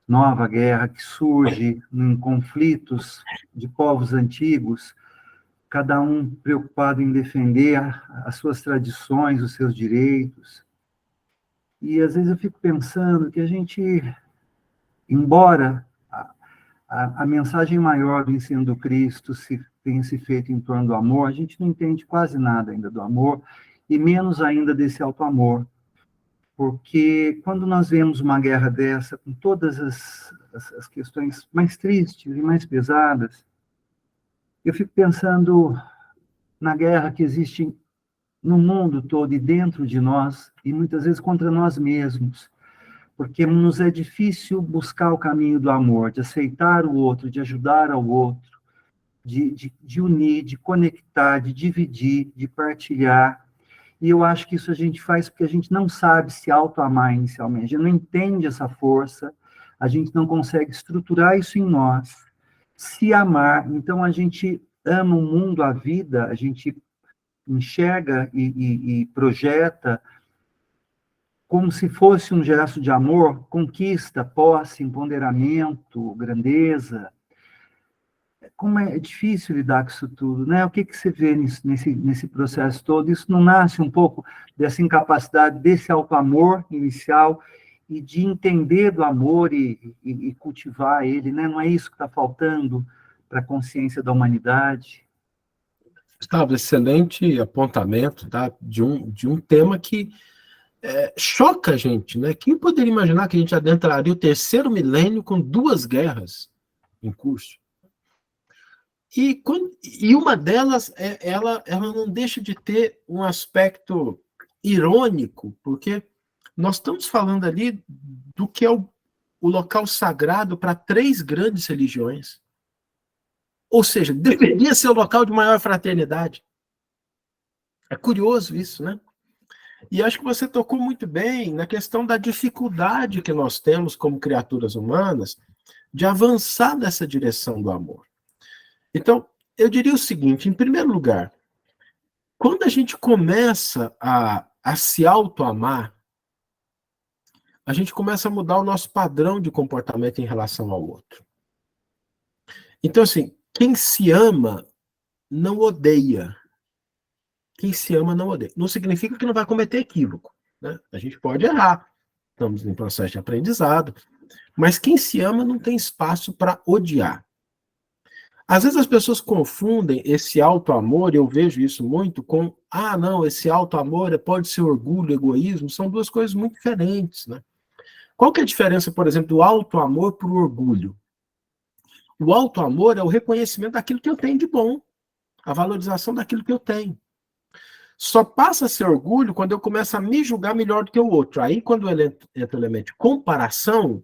nova guerra que surge em conflitos de povos antigos, cada um preocupado em defender as suas tradições, os seus direitos. E às vezes eu fico pensando que a gente, embora a mensagem maior do ensino do Cristo tenha se feito em torno do amor, a gente não entende quase nada ainda do amor, e menos ainda desse auto-amor. Porque quando nós vemos uma guerra dessa, com todas as questões mais tristes e mais pesadas, eu fico pensando na guerra que existe no mundo todo e dentro de nós, e muitas vezes contra nós mesmos, porque nos é difícil buscar o caminho do amor, de aceitar o outro, de ajudar ao outro, de unir, de conectar, de dividir, de partilhar. E eu acho que isso a gente faz porque a gente não sabe se auto-amar inicialmente, a gente não entende essa força, a gente não consegue estruturar isso em nós, se amar. Então a gente ama o mundo, a vida, a gente enxerga e projeta como se fosse um gesto de amor, conquista, posse, empoderamento, grandeza. Como é difícil lidar com isso tudo, né? O que você vê nesse processo todo? Isso não nasce um pouco dessa incapacidade, desse auto-amor inicial e de entender do amor e cultivar ele, né? Não é isso que está faltando para a consciência da humanidade? Gustavo, excelente apontamento, tá? De um tema que choca a gente, né? Quem poderia imaginar que a gente adentraria o terceiro milênio com 2 guerras em curso? E uma delas, ela não deixa de ter um aspecto irônico, porque nós estamos falando ali do que é o local sagrado para 3 grandes religiões. Ou seja, deveria ser o local de maior fraternidade. É curioso isso, né? E acho que você tocou muito bem na questão da dificuldade que nós temos como criaturas humanas de avançar nessa direção do amor. Então, eu diria o seguinte, em primeiro lugar, quando a gente começa a se auto-amar, a gente começa a mudar o nosso padrão de comportamento em relação ao outro. Então, assim, quem se ama não odeia. Quem se ama não odeia. Não significa que não vai cometer equívoco, né? A gente pode errar. Estamos em processo de aprendizado. Mas quem se ama não tem espaço para odiar. Às vezes as pessoas confundem esse auto-amor, e eu vejo isso muito, com, não, esse auto-amor pode ser orgulho, egoísmo, são duas coisas muito diferentes, né? Qual que é a diferença, por exemplo, do auto-amor para o orgulho? O auto-amor é o reconhecimento daquilo que eu tenho de bom, a valorização daquilo que eu tenho. Só passa a ser orgulho quando eu começo a me julgar melhor do que o outro. Aí, quando entra o elemento de comparação,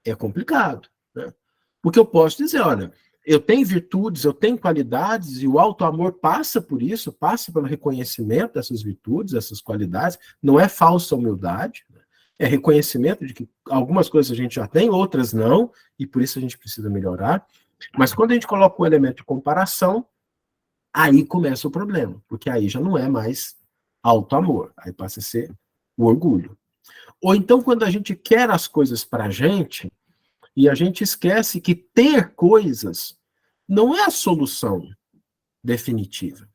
é complicado, né? Porque eu posso dizer, olha, eu tenho virtudes, eu tenho qualidades, e o auto-amor passa por isso, passa pelo reconhecimento dessas virtudes, dessas qualidades, não é falsa humildade, né? É reconhecimento de que algumas coisas a gente já tem, outras não, e por isso a gente precisa melhorar. Mas quando a gente coloca o elemento de comparação, aí começa o problema, porque aí já não é mais auto-amor, aí passa a ser o orgulho. Ou então, quando a gente quer as coisas para a gente, e a gente esquece que ter coisas não é a solução definitiva.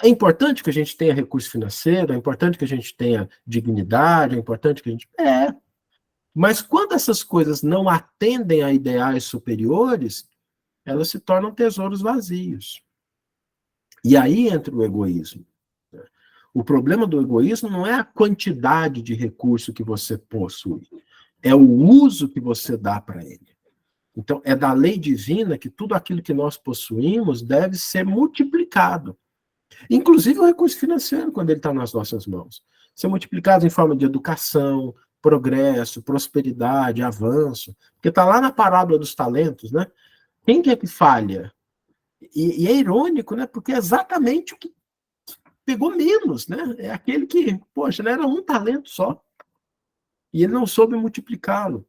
É importante que a gente tenha recurso financeiro, é importante que a gente tenha dignidade, é importante que a gente... Mas quando essas coisas não atendem a ideais superiores, elas se tornam tesouros vazios. E aí entra o egoísmo. O problema do egoísmo não é a quantidade de recurso que você possui, é o uso que você dá para ele. Então, é da lei divina que tudo aquilo que nós possuímos deve ser multiplicado. Inclusive o recurso financeiro, quando ele está nas nossas mãos. Ser multiplicado em forma de educação, progresso, prosperidade, avanço. Porque está lá na parábola dos talentos, né? Quem que é que falha? E é irônico, né? Porque é exatamente o que pegou menos, né? É aquele que, poxa, era um talento só. E ele não soube multiplicá-lo.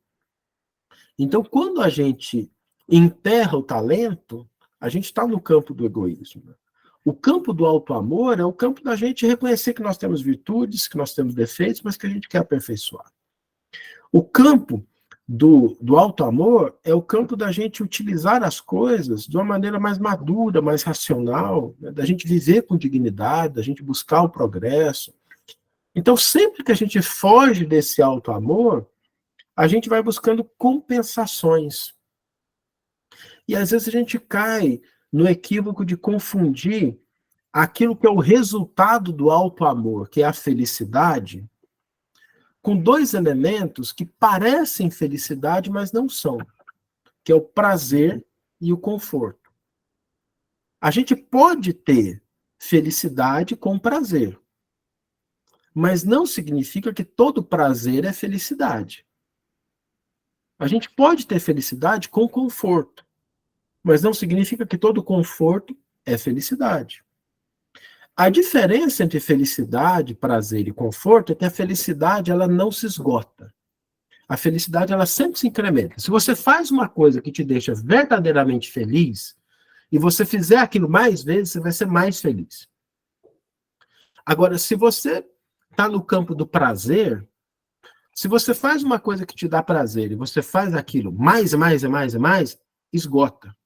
Então, quando a gente enterra o talento, a gente está no campo do egoísmo. O campo do auto-amor é o campo da gente reconhecer que nós temos virtudes, que nós temos defeitos, mas que a gente quer aperfeiçoar. O campo do auto-amor é o campo da gente utilizar as coisas de uma maneira mais madura, mais racional, né? Da gente viver com dignidade, da gente buscar o progresso. Então, sempre que a gente foge desse auto-amor, a gente vai buscando compensações. E às vezes a gente cai no equívoco de confundir aquilo que é o resultado do auto-amor, que é a felicidade, com dois elementos que parecem felicidade, mas não são, que é o prazer e o conforto. A gente pode ter felicidade com prazer, mas não significa que todo prazer é felicidade. A gente pode ter felicidade com conforto, mas não significa que todo conforto é felicidade. A diferença entre felicidade, prazer e conforto é que a felicidade ela não se esgota. A felicidade ela sempre se incrementa. Se você faz uma coisa que te deixa verdadeiramente feliz, e você fizer aquilo mais vezes, você vai ser mais feliz. Agora, se você está no campo do prazer, se você faz uma coisa que te dá prazer e você faz aquilo mais, esgota.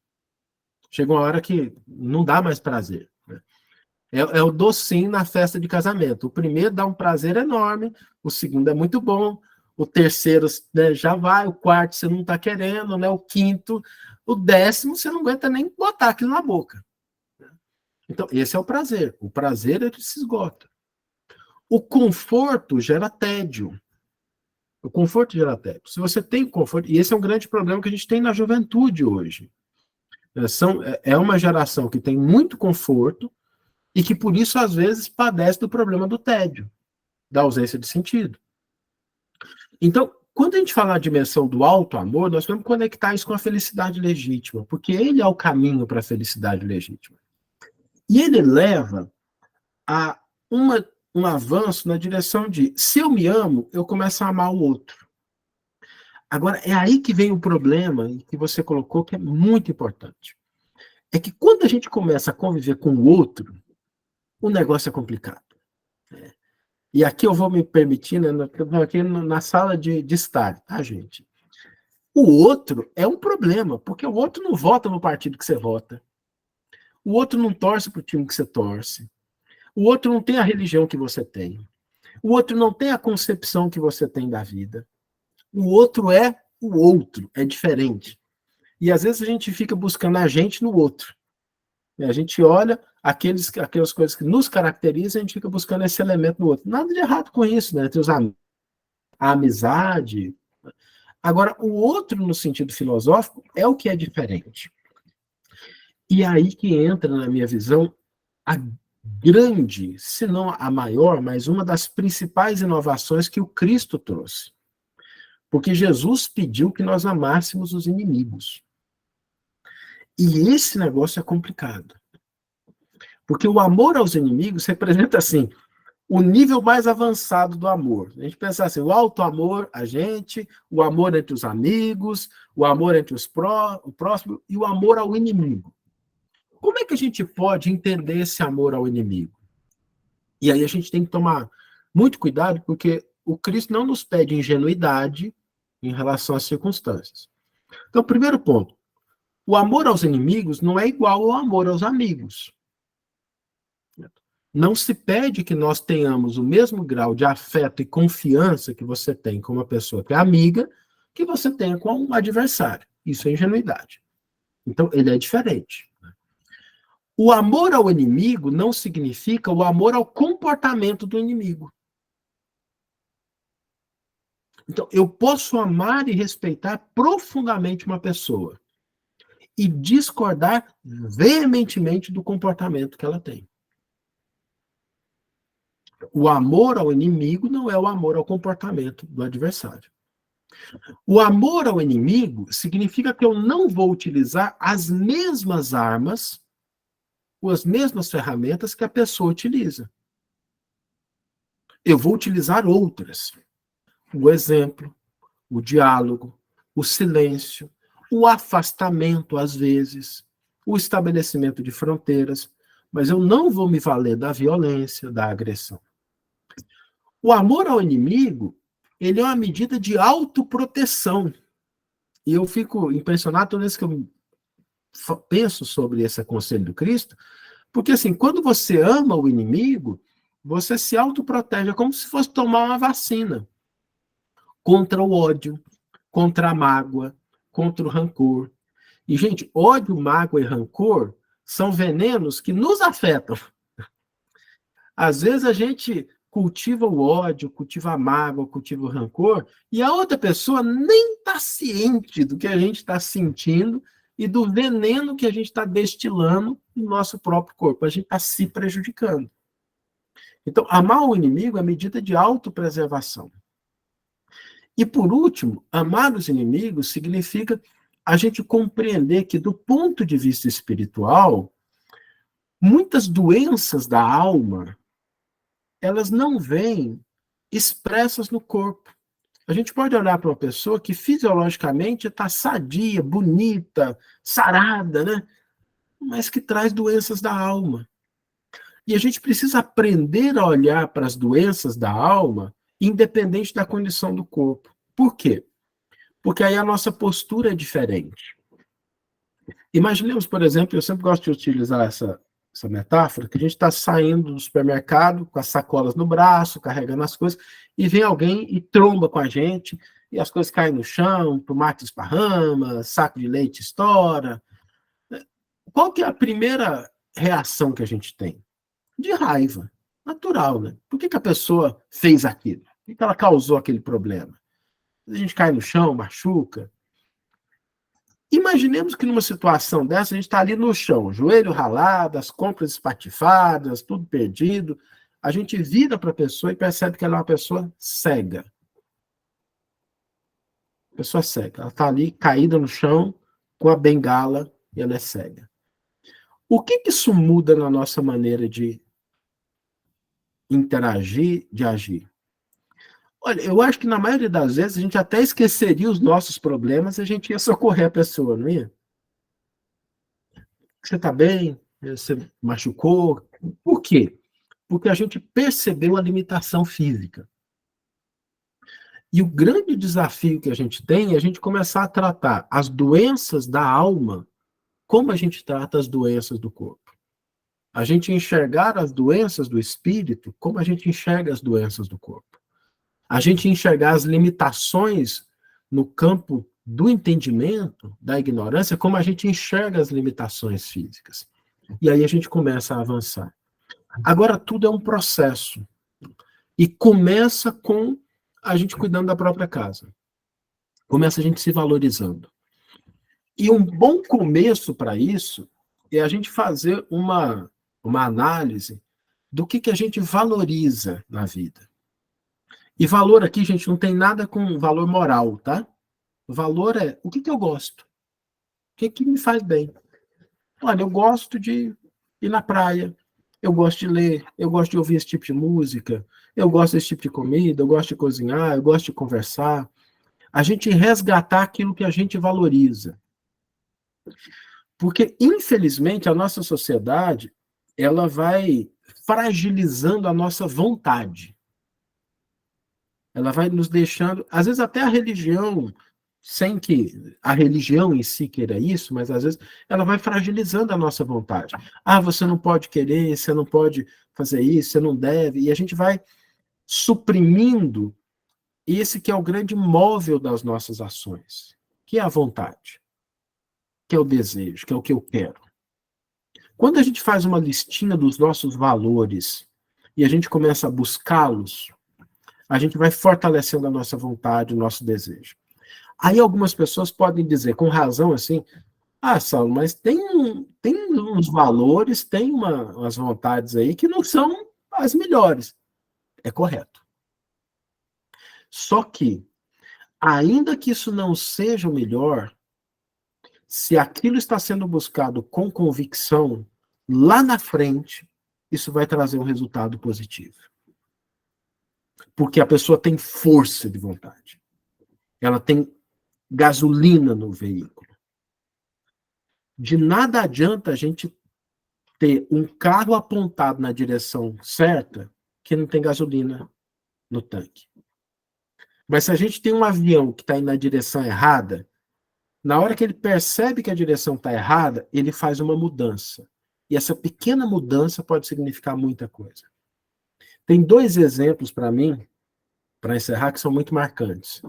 Chega uma hora que não dá mais prazer. É o docinho na festa de casamento. O primeiro dá um prazer enorme, o segundo é muito bom, o terceiro, né, já vai, o quarto você não está querendo, né, o quinto, o 10º você não aguenta nem botar aquilo na boca. Então, esse é o prazer. O prazer é que se esgota. O conforto gera tédio. O conforto gera tédio. Se você tem conforto, e esse é um grande problema que a gente tem na juventude hoje. É uma geração que tem muito conforto e que, por isso, às vezes, padece do problema do tédio, da ausência de sentido. Então, quando a gente fala na dimensão do alto amor, nós vamos conectar isso com a felicidade legítima, porque ele é o caminho para a felicidade legítima. E ele leva a um avanço na direção de, se eu me amo, eu começo a amar o outro. Agora, é aí que vem o problema que você colocou, que é muito importante. É que quando a gente começa a conviver com o outro, o negócio é complicado. E aqui eu vou me permitir, né, aqui na sala de estar, tá, gente? O outro é um problema, porque o outro não vota no partido que você vota. O outro não torce para o time que você torce. O outro não tem a religião que você tem. O outro não tem a concepção que você tem da vida. O outro é o outro, é diferente. E às vezes a gente fica buscando a gente no outro. A gente olha aquelas coisas que nos caracterizam, a gente fica buscando esse elemento no outro. Nada de errado com isso, né? Entre os amigos, a amizade. Agora, o outro, no sentido filosófico, é o que é diferente. E aí que entra, na minha visão, a grande, se não a maior, mas uma das principais inovações que o Cristo trouxe. Porque Jesus pediu que nós amássemos os inimigos. E esse negócio é complicado. Porque o amor aos inimigos representa, assim, o nível mais avançado do amor. A gente pensa assim, o alto amor a gente, o amor entre os amigos, o amor entre o próximo e o amor ao inimigo. Como é que a gente pode entender esse amor ao inimigo? E aí a gente tem que tomar muito cuidado, porque o Cristo não nos pede ingenuidade em relação às circunstâncias. Então, primeiro ponto, o amor aos inimigos não é igual ao amor aos amigos. Não se pede que nós tenhamos o mesmo grau de afeto e confiança que você tem com uma pessoa que é amiga, que você tenha com um adversário. Isso é ingenuidade. Então, ele é diferente. O amor ao inimigo não significa o amor ao comportamento do inimigo. Então, eu posso amar e respeitar profundamente uma pessoa e discordar veementemente do comportamento que ela tem. O amor ao inimigo não é o amor ao comportamento do adversário. O amor ao inimigo significa que eu não vou utilizar as mesmas armas ou as mesmas ferramentas que a pessoa utiliza. Eu vou utilizar outras. O exemplo, o diálogo, o silêncio, o afastamento, às vezes, o estabelecimento de fronteiras, mas eu não vou me valer da violência, da agressão. O amor ao inimigo, ele é uma medida de autoproteção. E eu fico impressionado toda vez que eu penso sobre esse conselho do Cristo, porque assim, quando você ama o inimigo, você se autoprotege, é como se fosse tomar uma vacina contra o ódio, contra a mágoa, contra o rancor. E, gente, ódio, mágoa e rancor são venenos que nos afetam. Às vezes a gente cultiva o ódio, cultiva a mágoa, cultiva o rancor, e a outra pessoa nem está ciente do que a gente está sentindo e do veneno que a gente está destilando no nosso próprio corpo. A gente está se prejudicando. Então, amar o inimigo é medida de autopreservação. E, por último, amar os inimigos significa a gente compreender que, do ponto de vista espiritual, muitas doenças da alma, elas não vêm expressas no corpo. A gente pode olhar para uma pessoa que fisiologicamente está sadia, bonita, sarada, né? Mas que traz doenças da alma. E a gente precisa aprender a olhar para as doenças da alma, independente da condição do corpo. Por quê? Porque aí a nossa postura é diferente. Imaginemos, por exemplo, eu sempre gosto de utilizar essa metáfora, que a gente está saindo do supermercado com as sacolas no braço, carregando as coisas, e vem alguém e tromba com a gente, e as coisas caem no chão, tomate esparrama, saco de leite estoura. Qual que é a primeira reação que a gente tem? De raiva. Natural, né? Por que a pessoa fez aquilo? Por que ela causou aquele problema? A gente cai no chão, machuca. Imaginemos que numa situação dessa, a gente está ali no chão, joelho ralado, as compras espatifadas, tudo perdido. A gente vira para a pessoa e percebe que ela é uma pessoa cega. A pessoa é cega. Ela está ali caída no chão com a bengala e ela é cega. O que isso muda na nossa maneira de interagir, de agir? Olha, eu acho que na maioria das vezes a gente até esqueceria os nossos problemas e a gente ia socorrer a pessoa, não ia? Você está bem? Você machucou? Por quê? Porque a gente percebeu a limitação física. E o grande desafio que a gente tem é a gente começar a tratar as doenças da alma como a gente trata as doenças do corpo. A gente enxergar as doenças do espírito como a gente enxerga as doenças do corpo. A gente enxergar as limitações no campo do entendimento, da ignorância, como a gente enxerga as limitações físicas. E aí a gente começa a avançar. Agora, tudo é um processo. E começa com a gente cuidando da própria casa. Começa a gente se valorizando. E um bom começo para isso é a gente fazer uma análise do que a gente valoriza na vida. E valor aqui, gente, não tem nada com valor moral, tá? O valor é o que eu gosto. O que me faz bem. Olha, eu gosto de ir na praia, eu gosto de ler, eu gosto de ouvir esse tipo de música, eu gosto desse tipo de comida, eu gosto de cozinhar, eu gosto de conversar. A gente resgatar aquilo que a gente valoriza. Porque, infelizmente, a nossa sociedade, ela vai fragilizando a nossa vontade. Ela vai nos deixando, às vezes até a religião, sem que a religião em si queira isso, mas às vezes ela vai fragilizando a nossa vontade. Ah, você não pode querer, você não pode fazer isso, você não deve, e a gente vai suprimindo esse que é o grande móvel das nossas ações, que é a vontade, que é o desejo, que é o que eu quero. Quando a gente faz uma listinha dos nossos valores e a gente começa a buscá-los, a gente vai fortalecendo a nossa vontade, o nosso desejo. Aí algumas pessoas podem dizer, com razão, assim, ah, Saulo, mas tem uns valores, tem umas vontades aí que não são as melhores. É correto. Só que, ainda que isso não seja o melhor, se aquilo está sendo buscado com convicção, lá na frente, isso vai trazer um resultado positivo. Porque a pessoa tem força de vontade. Ela tem gasolina no veículo. De nada adianta a gente ter um carro apontado na direção certa que não tem gasolina no tanque. Mas se a gente tem um avião que está indo na direção errada, na hora que ele percebe que a direção está errada, ele faz uma mudança. E essa pequena mudança pode significar muita coisa. Tem 2 exemplos para mim, para encerrar, que são muito marcantes.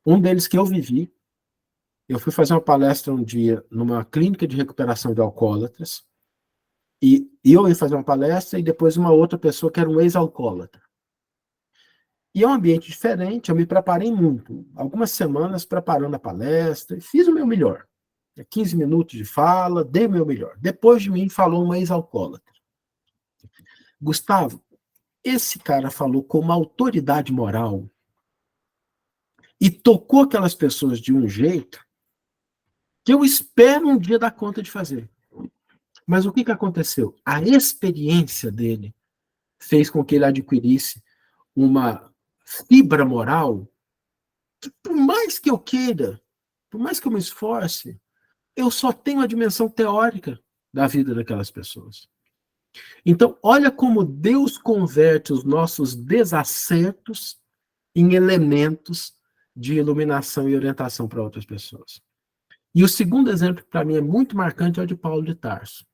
Um deles que eu vivi, eu fui fazer uma palestra um dia numa clínica de recuperação de alcoólatras, e eu ia fazer uma palestra e depois uma outra pessoa que era um ex-alcoólatra. E é um ambiente diferente, eu me preparei muito. Algumas semanas preparando a palestra, e fiz o meu melhor. 15 minutos de fala, dei o meu melhor. Depois de mim falou um ex-alcoólatra. Gustavo, esse cara falou com uma autoridade moral e tocou aquelas pessoas de um jeito que eu espero um dia dar conta de fazer. Mas o que aconteceu? A experiência dele fez com que ele adquirisse uma fibra moral que, por mais que eu queira, por mais que eu me esforce, eu só tenho a dimensão teórica da vida daquelas pessoas. Então, olha como Deus converte os nossos desacertos em elementos de iluminação e orientação para outras pessoas. E o segundo exemplo, que para mim é muito marcante, é o de Paulo de Tarso.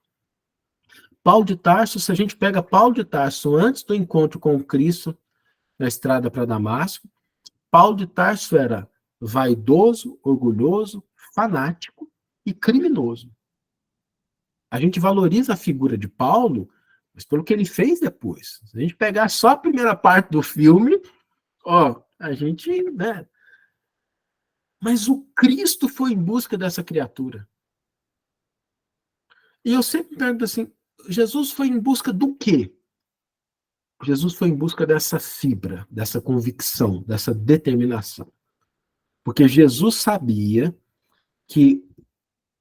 Paulo de Tarso, se a gente pega Paulo de Tarso antes do encontro com Cristo na estrada para Damasco, Paulo de Tarso era vaidoso, orgulhoso, fanático e criminoso. A gente valoriza a figura de Paulo, mas pelo que ele fez depois. Se a gente pegar só a primeira parte do filme, a gente, né? Mas o Cristo foi em busca dessa criatura. E eu sempre pergunto assim, Jesus foi em busca do quê? Jesus foi em busca dessa fibra, dessa convicção, dessa determinação. Porque Jesus sabia que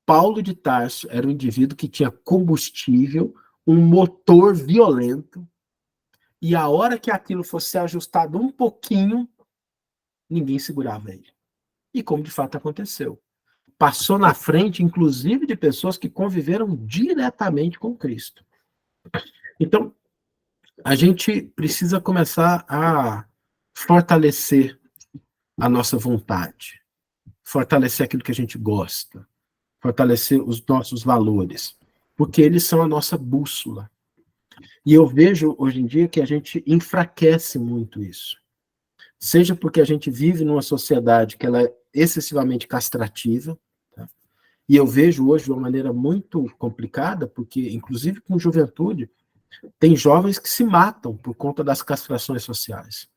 Paulo de Tarso era um indivíduo que tinha combustível, um motor violento, e a hora que aquilo fosse ajustado um pouquinho, ninguém segurava ele. E como de fato aconteceu. Passou na frente, inclusive, de pessoas que conviveram diretamente com Cristo. Então, a gente precisa começar a fortalecer a nossa vontade, fortalecer aquilo que a gente gosta, fortalecer os nossos valores, porque eles são a nossa bússola. E eu vejo, hoje em dia, que a gente enfraquece muito isso. Seja porque a gente vive numa sociedade que ela é excessivamente castrativa, tá? E eu vejo hoje de uma maneira muito complicada, porque, inclusive com juventude, tem jovens que se matam por conta das castrações sociais.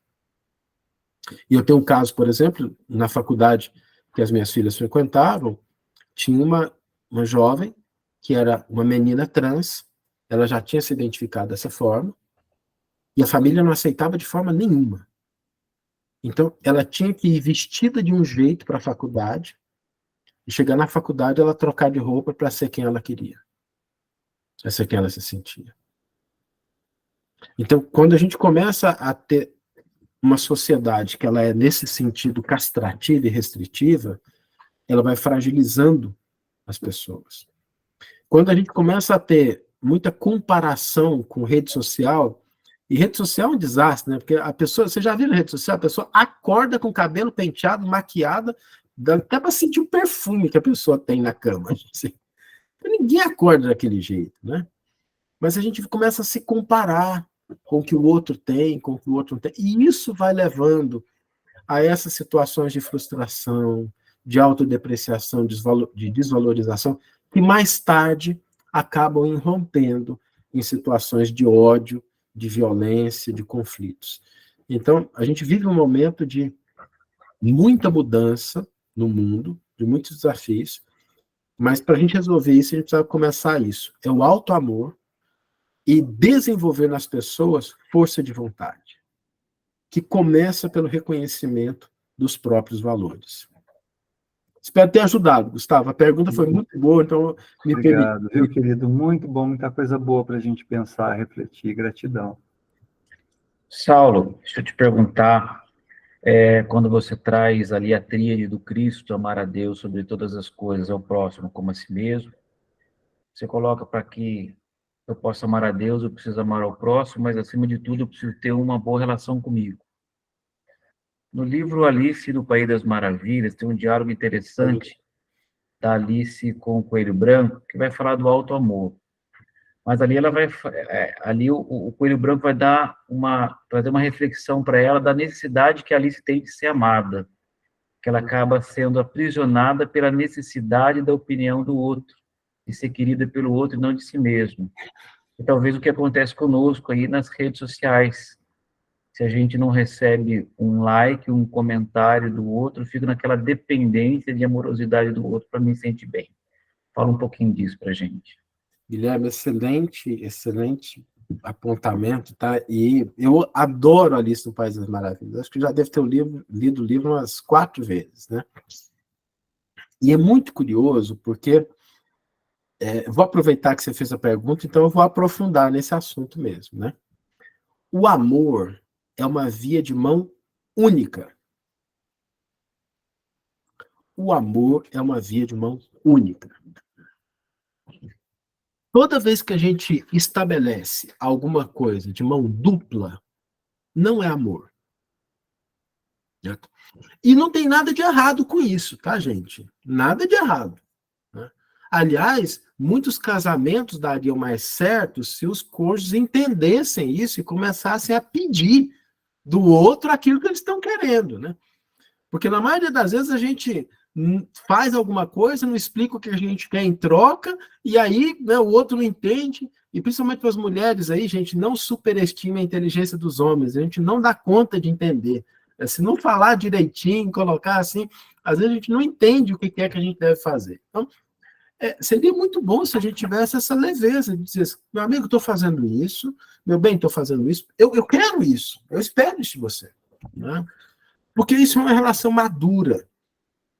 E eu tenho um caso, por exemplo, na faculdade que as minhas filhas frequentavam, tinha uma jovem que era uma menina trans, ela já tinha se identificado dessa forma, e a família não aceitava de forma nenhuma. Então, ela tinha que ir vestida de um jeito para a faculdade, e chegar na faculdade ela trocar de roupa para ser quem ela queria, para ser quem ela se sentia. Então, quando a gente começa a ter uma sociedade que ela é nesse sentido castrativa e restritiva, ela vai fragilizando as pessoas. Quando a gente começa a ter muita comparação com rede social, e rede social é um desastre, né? Porque a pessoa, você já viu na rede social, a pessoa acorda com o cabelo penteado, maquiada, dá até para sentir o perfume que a pessoa tem na cama. Assim. Ninguém acorda daquele jeito, né? Mas a gente começa a se comparar com o que o outro tem, com o que o outro não tem, e isso vai levando a essas situações de frustração, de autodepreciação, de desvalorização, que mais tarde acabam irrompendo em situações de ódio, de violência, de conflitos. Então, a gente vive um momento de muita mudança no mundo, de muitos desafios, mas para a gente resolver isso, a gente precisa começar isso. É o auto-amor e desenvolver nas pessoas força de vontade, que começa pelo reconhecimento dos próprios valores. Espero ter ajudado, Gustavo. A pergunta foi muito boa, então me permite. Obrigado, viu, querido? Muito bom, muita coisa boa para a gente pensar, refletir. Gratidão. Saulo, deixa eu te perguntar, quando você traz ali a tríade do Cristo, amar a Deus sobre todas as coisas, ao próximo como a si mesmo, você coloca para que eu possa amar a Deus, eu preciso amar ao próximo, mas acima de tudo eu preciso ter uma boa relação comigo. No livro Alice no País das Maravilhas, tem um diálogo interessante da Alice com o Coelho Branco, que vai falar do auto-amor. Mas ali ela vai, o Coelho Branco vai trazer uma reflexão para ela da necessidade que a Alice tem de ser amada, que ela acaba sendo aprisionada pela necessidade da opinião do outro, de ser querida pelo outro e não de si mesmo. E talvez o que acontece conosco aí nas redes sociais, se a gente não recebe um like, um comentário do outro, fica naquela dependência de amorosidade do outro para me sentir bem. Fala um pouquinho disso para a gente. Guilherme, excelente apontamento, tá? E eu adoro Alice no País das Maravilhas. Acho que já deve ter lido o livro umas 4 vezes, né? E é muito curioso, porque vou aproveitar que você fez a pergunta, então eu vou aprofundar nesse assunto mesmo, né? O amor é uma via de mão única. O amor é uma via de mão única. Toda vez que a gente estabelece alguma coisa de mão dupla, não é amor. Certo? E não tem nada de errado com isso, tá, gente? Nada de errado. Né? Aliás, muitos casamentos dariam mais certo se os cônjuges entendessem isso e começassem a pedir do outro aquilo que eles estão querendo, né? Porque na maioria das vezes a gente faz alguma coisa, não explica o que a gente quer em troca, e aí, né, o outro não entende, e principalmente para as mulheres aí, gente, não superestima a inteligência dos homens, a gente não dá conta de entender. Se não falar direitinho, colocar assim, às vezes a gente não entende o que é que a gente deve fazer. Então, seria muito bom se a gente tivesse essa leveza de dizer, meu amigo, estou fazendo isso, meu bem, estou fazendo isso, eu quero isso, eu espero isso de você. Né? Porque isso é uma relação madura.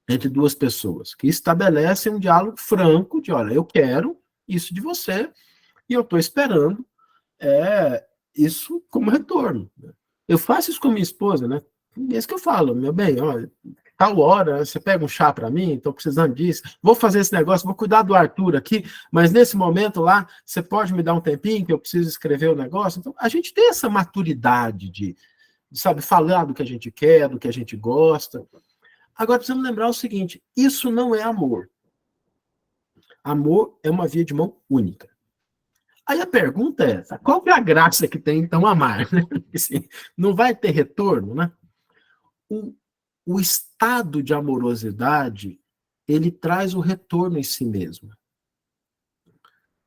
entre duas pessoas, que estabelecem um diálogo franco de, olha, eu quero isso de você e eu estou esperando isso como retorno. Eu faço isso com minha esposa, né? É isso que eu falo, meu bem, olha, tal hora você pega um chá para mim, estou precisando disso, vou fazer esse negócio, vou cuidar do Arthur aqui, mas nesse momento lá, você pode me dar um tempinho que eu preciso escrever o negócio? Então, a gente tem essa maturidade de, sabe, falar do que a gente quer, do que a gente gosta. Agora, precisamos lembrar o seguinte, isso não é amor. Amor é uma via de mão única. Aí a pergunta é, qual que é a graça que tem, então, amar? Assim, não vai ter retorno, né? O estado de amorosidade, ele traz o retorno em si mesmo.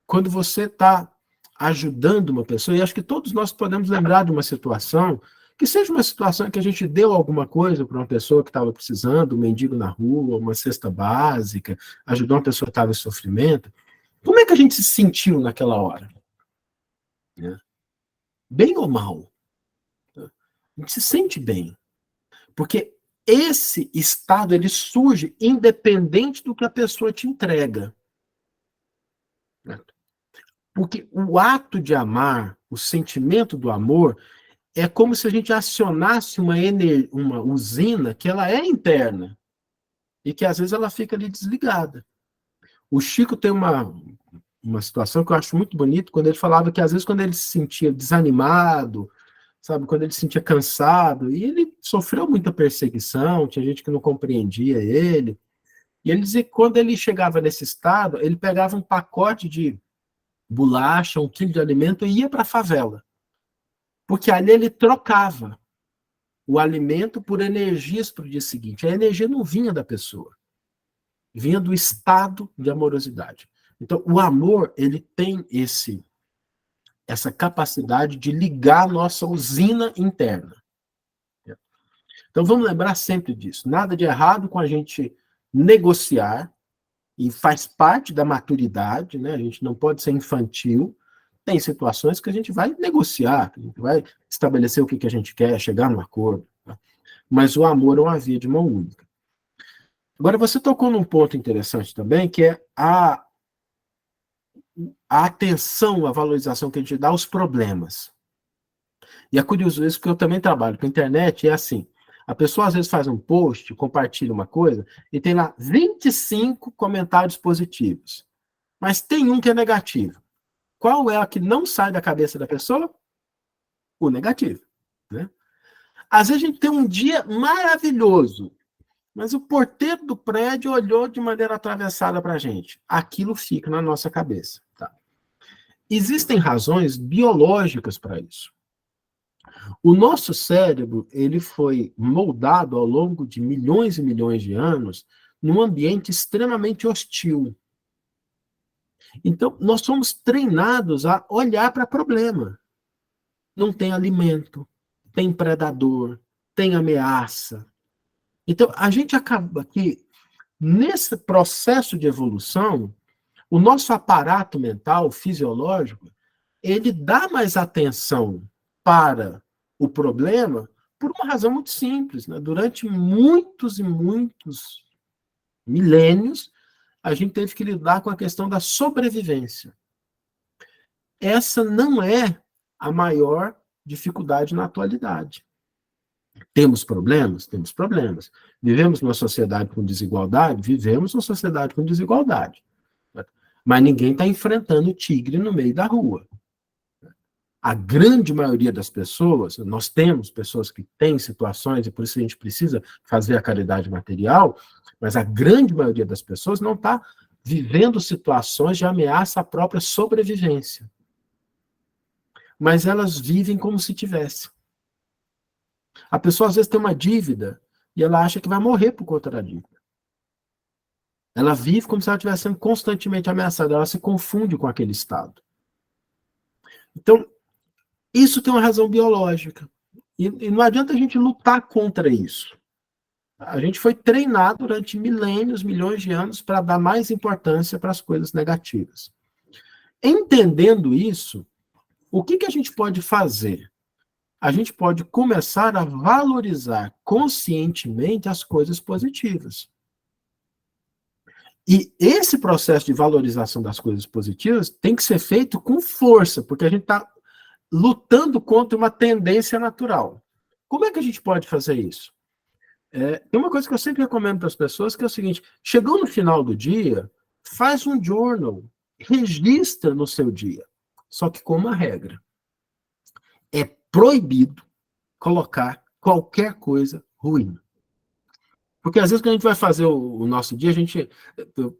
Quando você está ajudando uma pessoa, e acho que todos nós podemos lembrar de uma situação, que seja uma situação em que a gente deu alguma coisa para uma pessoa que estava precisando, um mendigo na rua, uma cesta básica, ajudou uma pessoa que estava em sofrimento, como é que a gente se sentiu naquela hora? Bem ou mal? A gente se sente bem. Porque esse estado, ele surge independente do que a pessoa te entrega. Porque o ato de amar, o sentimento do amor, é como se a gente acionasse uma usina que ela é interna e que às vezes ela fica ali desligada. O Chico tem uma situação que eu acho muito bonito, quando ele falava que às vezes quando ele se sentia desanimado, sabe, quando ele se sentia cansado, e ele sofreu muita perseguição, tinha gente que não compreendia ele, e ele dizia que quando ele chegava nesse estado, ele pegava um pacote de bolacha, 1 quilo de alimento e ia para a favela. Porque ali ele trocava o alimento por energias para o dia seguinte. A energia não vinha da pessoa, vinha do estado de amorosidade. Então, o amor, ele tem essa capacidade de ligar a nossa usina interna. Então, vamos lembrar sempre disso. Nada de errado com a gente negociar, e faz parte da maturidade, né? A gente não pode ser infantil. Tem situações que a gente vai negociar, que a gente vai estabelecer o que a gente quer, chegar num acordo. Tá? Mas o amor é uma via de mão única. Agora, você tocou num ponto interessante também, que é a atenção, a valorização que a gente dá aos problemas. E é curioso isso, porque eu também trabalho com a internet, e é assim, a pessoa às vezes faz um post, compartilha uma coisa, e tem lá 25 comentários positivos. Mas tem um que é negativo. Qual é a que não sai da cabeça da pessoa? O negativo. Né? Às vezes a gente tem um dia maravilhoso, mas o porteiro do prédio olhou de maneira atravessada para a gente. Aquilo fica na nossa cabeça. Tá? Existem razões biológicas para isso. O nosso cérebro, ele foi moldado ao longo de milhões e milhões de anos num ambiente extremamente hostil. Então, nós somos treinados a olhar para problema. Não tem alimento, tem predador, tem ameaça. Então, a gente acaba que, nesse processo de evolução, o nosso aparato mental, fisiológico, ele dá mais atenção para o problema por uma razão muito simples. Né? Durante muitos e muitos milênios, a gente teve que lidar com a questão da sobrevivência. Essa não é a maior dificuldade na atualidade. Temos problemas? Temos problemas. Vivemos numa sociedade com desigualdade? Vivemos numa sociedade com desigualdade. Mas ninguém está enfrentando o tigre no meio da rua. A grande maioria das pessoas, nós temos pessoas que têm situações, e por isso a gente precisa fazer a caridade material, mas a grande maioria das pessoas não está vivendo situações de ameaça à própria sobrevivência. Mas elas vivem como se tivesse. A pessoa às vezes tem uma dívida e ela acha que vai morrer por conta da dívida. Ela vive como se ela estivesse sendo constantemente ameaçada, ela se confunde com aquele estado. Então, isso tem uma razão biológica. E não adianta a gente lutar contra isso. A gente foi treinado durante milênios, milhões de anos para dar mais importância para as coisas negativas. Entendendo isso, o que a gente pode fazer? A gente pode começar a valorizar conscientemente as coisas positivas. E esse processo de valorização das coisas positivas tem que ser feito com força, porque a gente está lutando contra uma tendência natural. Como é que a gente pode fazer isso? Tem uma coisa que eu sempre recomendo para as pessoas, que é o seguinte: chegou no final do dia, faz um journal, registra no seu dia, só que com uma regra. É proibido colocar qualquer coisa ruim. Porque às vezes quando a gente vai fazer o nosso dia, eu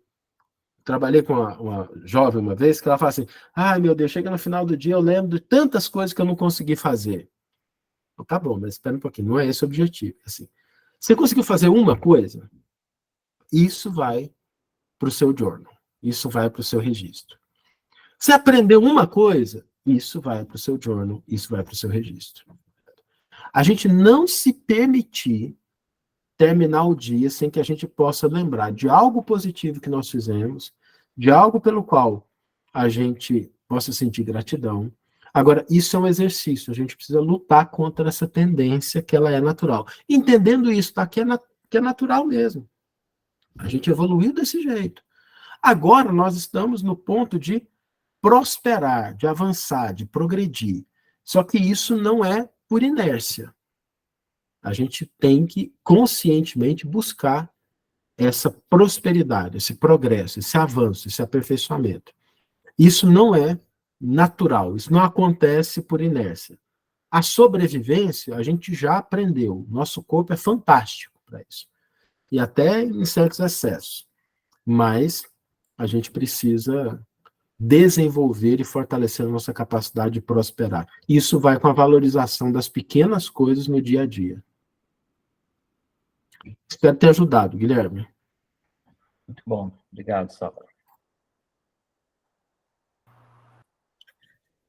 trabalhei com uma jovem uma vez, que ela fala assim: ai meu Deus, chega no final do dia, eu lembro de tantas coisas que eu não consegui fazer. Então, tá bom, mas espera um pouquinho, não é esse o objetivo. Assim, você conseguiu fazer uma coisa, isso vai para o seu journal, isso vai para o seu registro. Você aprendeu uma coisa, isso vai para o seu journal, isso vai para o seu registro. A gente não se permitir terminar o dia sem que a gente possa lembrar de algo positivo que nós fizemos, de algo pelo qual a gente possa sentir gratidão. Agora, isso é um exercício, a gente precisa lutar contra essa tendência que ela é natural. Entendendo isso, tá? Que é natural mesmo. A gente evoluiu desse jeito. Agora nós estamos no ponto de prosperar, de avançar, de progredir. Só que isso não é por inércia. A gente tem que conscientemente buscar essa prosperidade, esse progresso, esse avanço, esse aperfeiçoamento. Isso não é natural, isso não acontece por inércia. A sobrevivência, a gente já aprendeu. Nosso corpo é fantástico para isso. E até em certos excessos. Mas a gente precisa desenvolver e fortalecer a nossa capacidade de prosperar. Isso vai com a valorização das pequenas coisas no dia a dia. Espero ter ajudado, Guilherme. Muito bom. Obrigado, Saulo.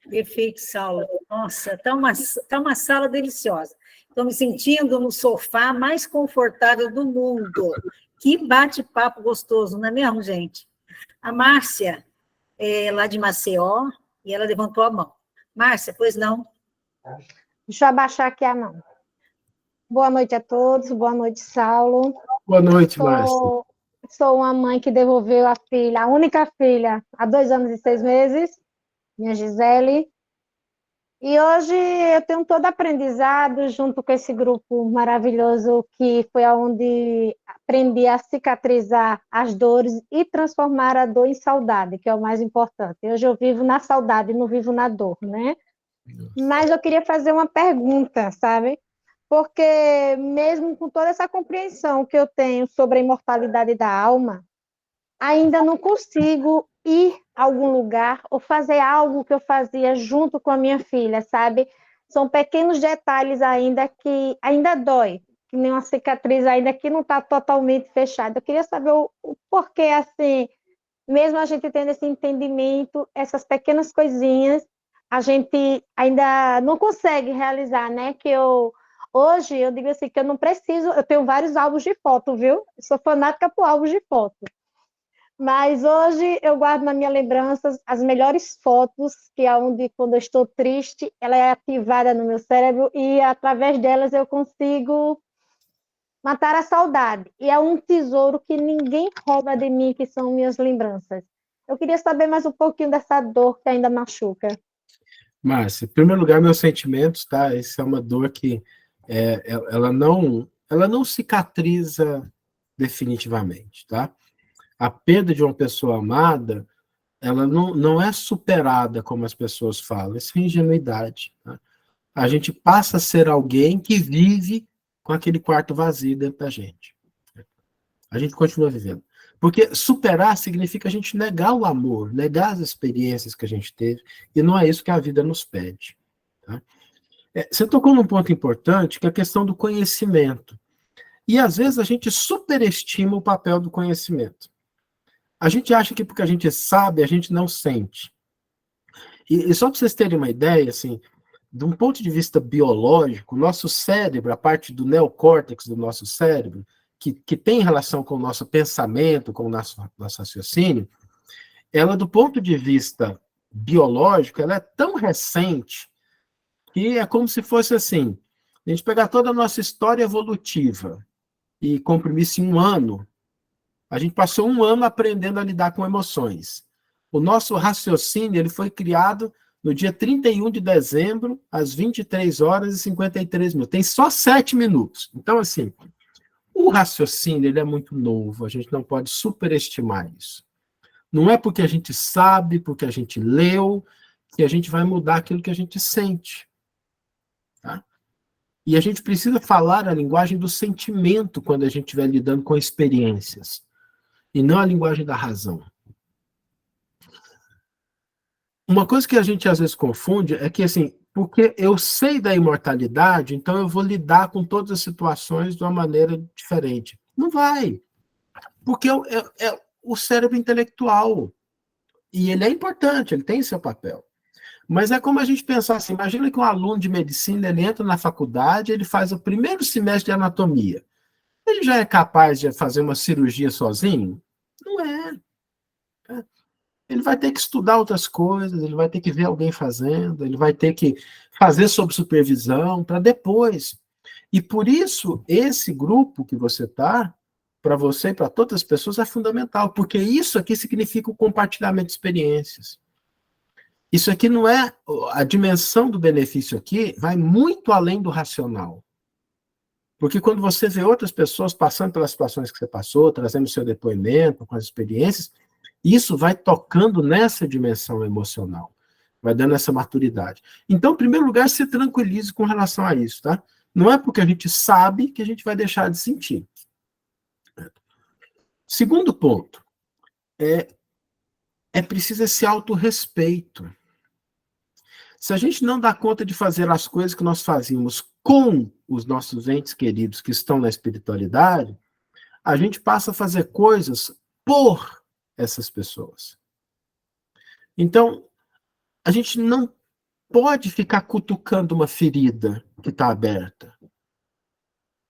Perfeito, Saulo. Nossa, tá uma sala deliciosa. Estou me sentindo no sofá mais confortável do mundo. Que bate-papo gostoso, não é mesmo, gente? A Márcia é lá de Maceió e ela levantou a mão. Márcia, pois não? Deixa eu abaixar aqui a mão. Boa noite a todos, boa noite, Saulo. Boa noite, Márcia. Sou uma mãe que devolveu a filha, a única filha, há 2 anos e 6 meses, minha Gisele. E hoje eu tenho todo aprendizado junto com esse grupo maravilhoso, que foi onde aprendi a cicatrizar as dores e transformar a dor em saudade, que é o mais importante. Hoje eu vivo na saudade, não vivo na dor, né? Mas eu queria fazer uma pergunta, sabe? Porque mesmo com toda essa compreensão que eu tenho sobre a imortalidade da alma, ainda não consigo ir a algum lugar ou fazer algo que eu fazia junto com a minha filha, sabe? São pequenos detalhes ainda que ainda dói, que nem uma cicatriz ainda que não está totalmente fechada. Eu queria saber o porquê, assim, mesmo a gente tendo esse entendimento, essas pequenas coisinhas, a gente ainda não consegue realizar, né? Hoje eu digo assim que eu não preciso, eu tenho vários álbuns de foto, viu? Eu sou fanática por álbuns de foto. Mas hoje eu guardo na minha lembrança as melhores fotos, que é onde, quando eu estou triste, ela é ativada no meu cérebro e, através delas, eu consigo matar a saudade. E é um tesouro que ninguém rouba de mim, que são minhas lembranças. Eu queria saber mais um pouquinho dessa dor que ainda machuca. Márcia, em primeiro lugar, meus sentimentos, tá? Essa é uma dor que ela não cicatriza definitivamente, tá? A perda de uma pessoa amada, ela não é superada, como as pessoas falam. Isso é ingenuidade. Tá? A gente passa a ser alguém que vive com aquele quarto vazio dentro da gente. A gente continua vivendo. Porque superar significa a gente negar o amor, negar as experiências que a gente teve, e não é isso que a vida nos pede. Tá? Você tocou num ponto importante, que é a questão do conhecimento. E, às vezes, a gente superestima o papel do conhecimento. A gente acha que porque a gente sabe, a gente não sente. E só para vocês terem uma ideia, assim, de um ponto de vista biológico, o nosso cérebro, a parte do neocórtex do nosso cérebro, que tem relação com o nosso pensamento, com o nosso raciocínio, ela, do ponto de vista biológico, ela é tão recente que é como se fosse assim, a gente pegar toda a nossa história evolutiva e comprimisse em 1 ano, A gente passou 1 ano aprendendo a lidar com emoções. O nosso raciocínio ele foi criado no dia 31 de dezembro, às 23h53. Tem só 7 minutos. Então, assim, o raciocínio ele é muito novo, a gente não pode superestimar isso. Não é porque a gente sabe, porque a gente leu, que a gente vai mudar aquilo que a gente sente. Tá? E a gente precisa falar a linguagem do sentimento quando a gente estiver lidando com experiências, e não a linguagem da razão. Uma coisa que a gente às vezes confunde é que, assim, porque eu sei da imortalidade, então eu vou lidar com todas as situações de uma maneira diferente. Não vai. Porque é o cérebro intelectual. E ele é importante, ele tem seu papel. Mas é como a gente pensar assim, imagina que um aluno de medicina, ele entra na faculdade, ele faz o primeiro semestre de anatomia. Ele já é capaz de fazer uma cirurgia sozinho? Não é. Ele vai ter que estudar outras coisas, ele vai ter que ver alguém fazendo, ele vai ter que fazer sob supervisão para depois. E por isso, esse grupo que você está, para você e para todas as pessoas, é fundamental, porque isso aqui significa o compartilhamento de experiências. Isso aqui não é... A dimensão do benefício aqui vai muito além do racional. Porque quando você vê outras pessoas passando pelas situações que você passou, trazendo o seu depoimento, com as experiências, isso vai tocando nessa dimensão emocional, vai dando essa maturidade. Então, em primeiro lugar, se tranquilize com relação a isso, tá? Não é porque a gente sabe que a gente vai deixar de sentir. Segundo ponto, é preciso esse autorrespeito. Se a gente não dá conta de fazer as coisas que nós fazíamos com os nossos entes queridos que estão na espiritualidade, a gente passa a fazer coisas por essas pessoas. Então, a gente não pode ficar cutucando uma ferida que está aberta.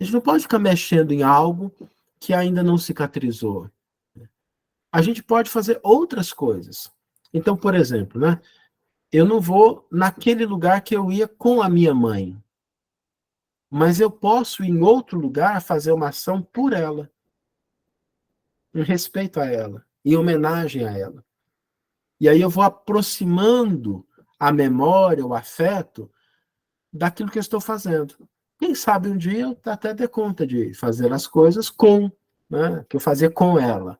A gente não pode ficar mexendo em algo que ainda não cicatrizou. A gente pode fazer outras coisas. Então, por exemplo, né, eu não vou naquele lugar que eu ia com a minha mãe, mas eu posso, em outro lugar, fazer uma ação por ela, em respeito a ela, em homenagem a ela. E aí eu vou aproximando a memória, o afeto, daquilo que eu estou fazendo. Quem sabe um dia eu até dê conta de fazer as coisas com, né, que eu fazia com ela.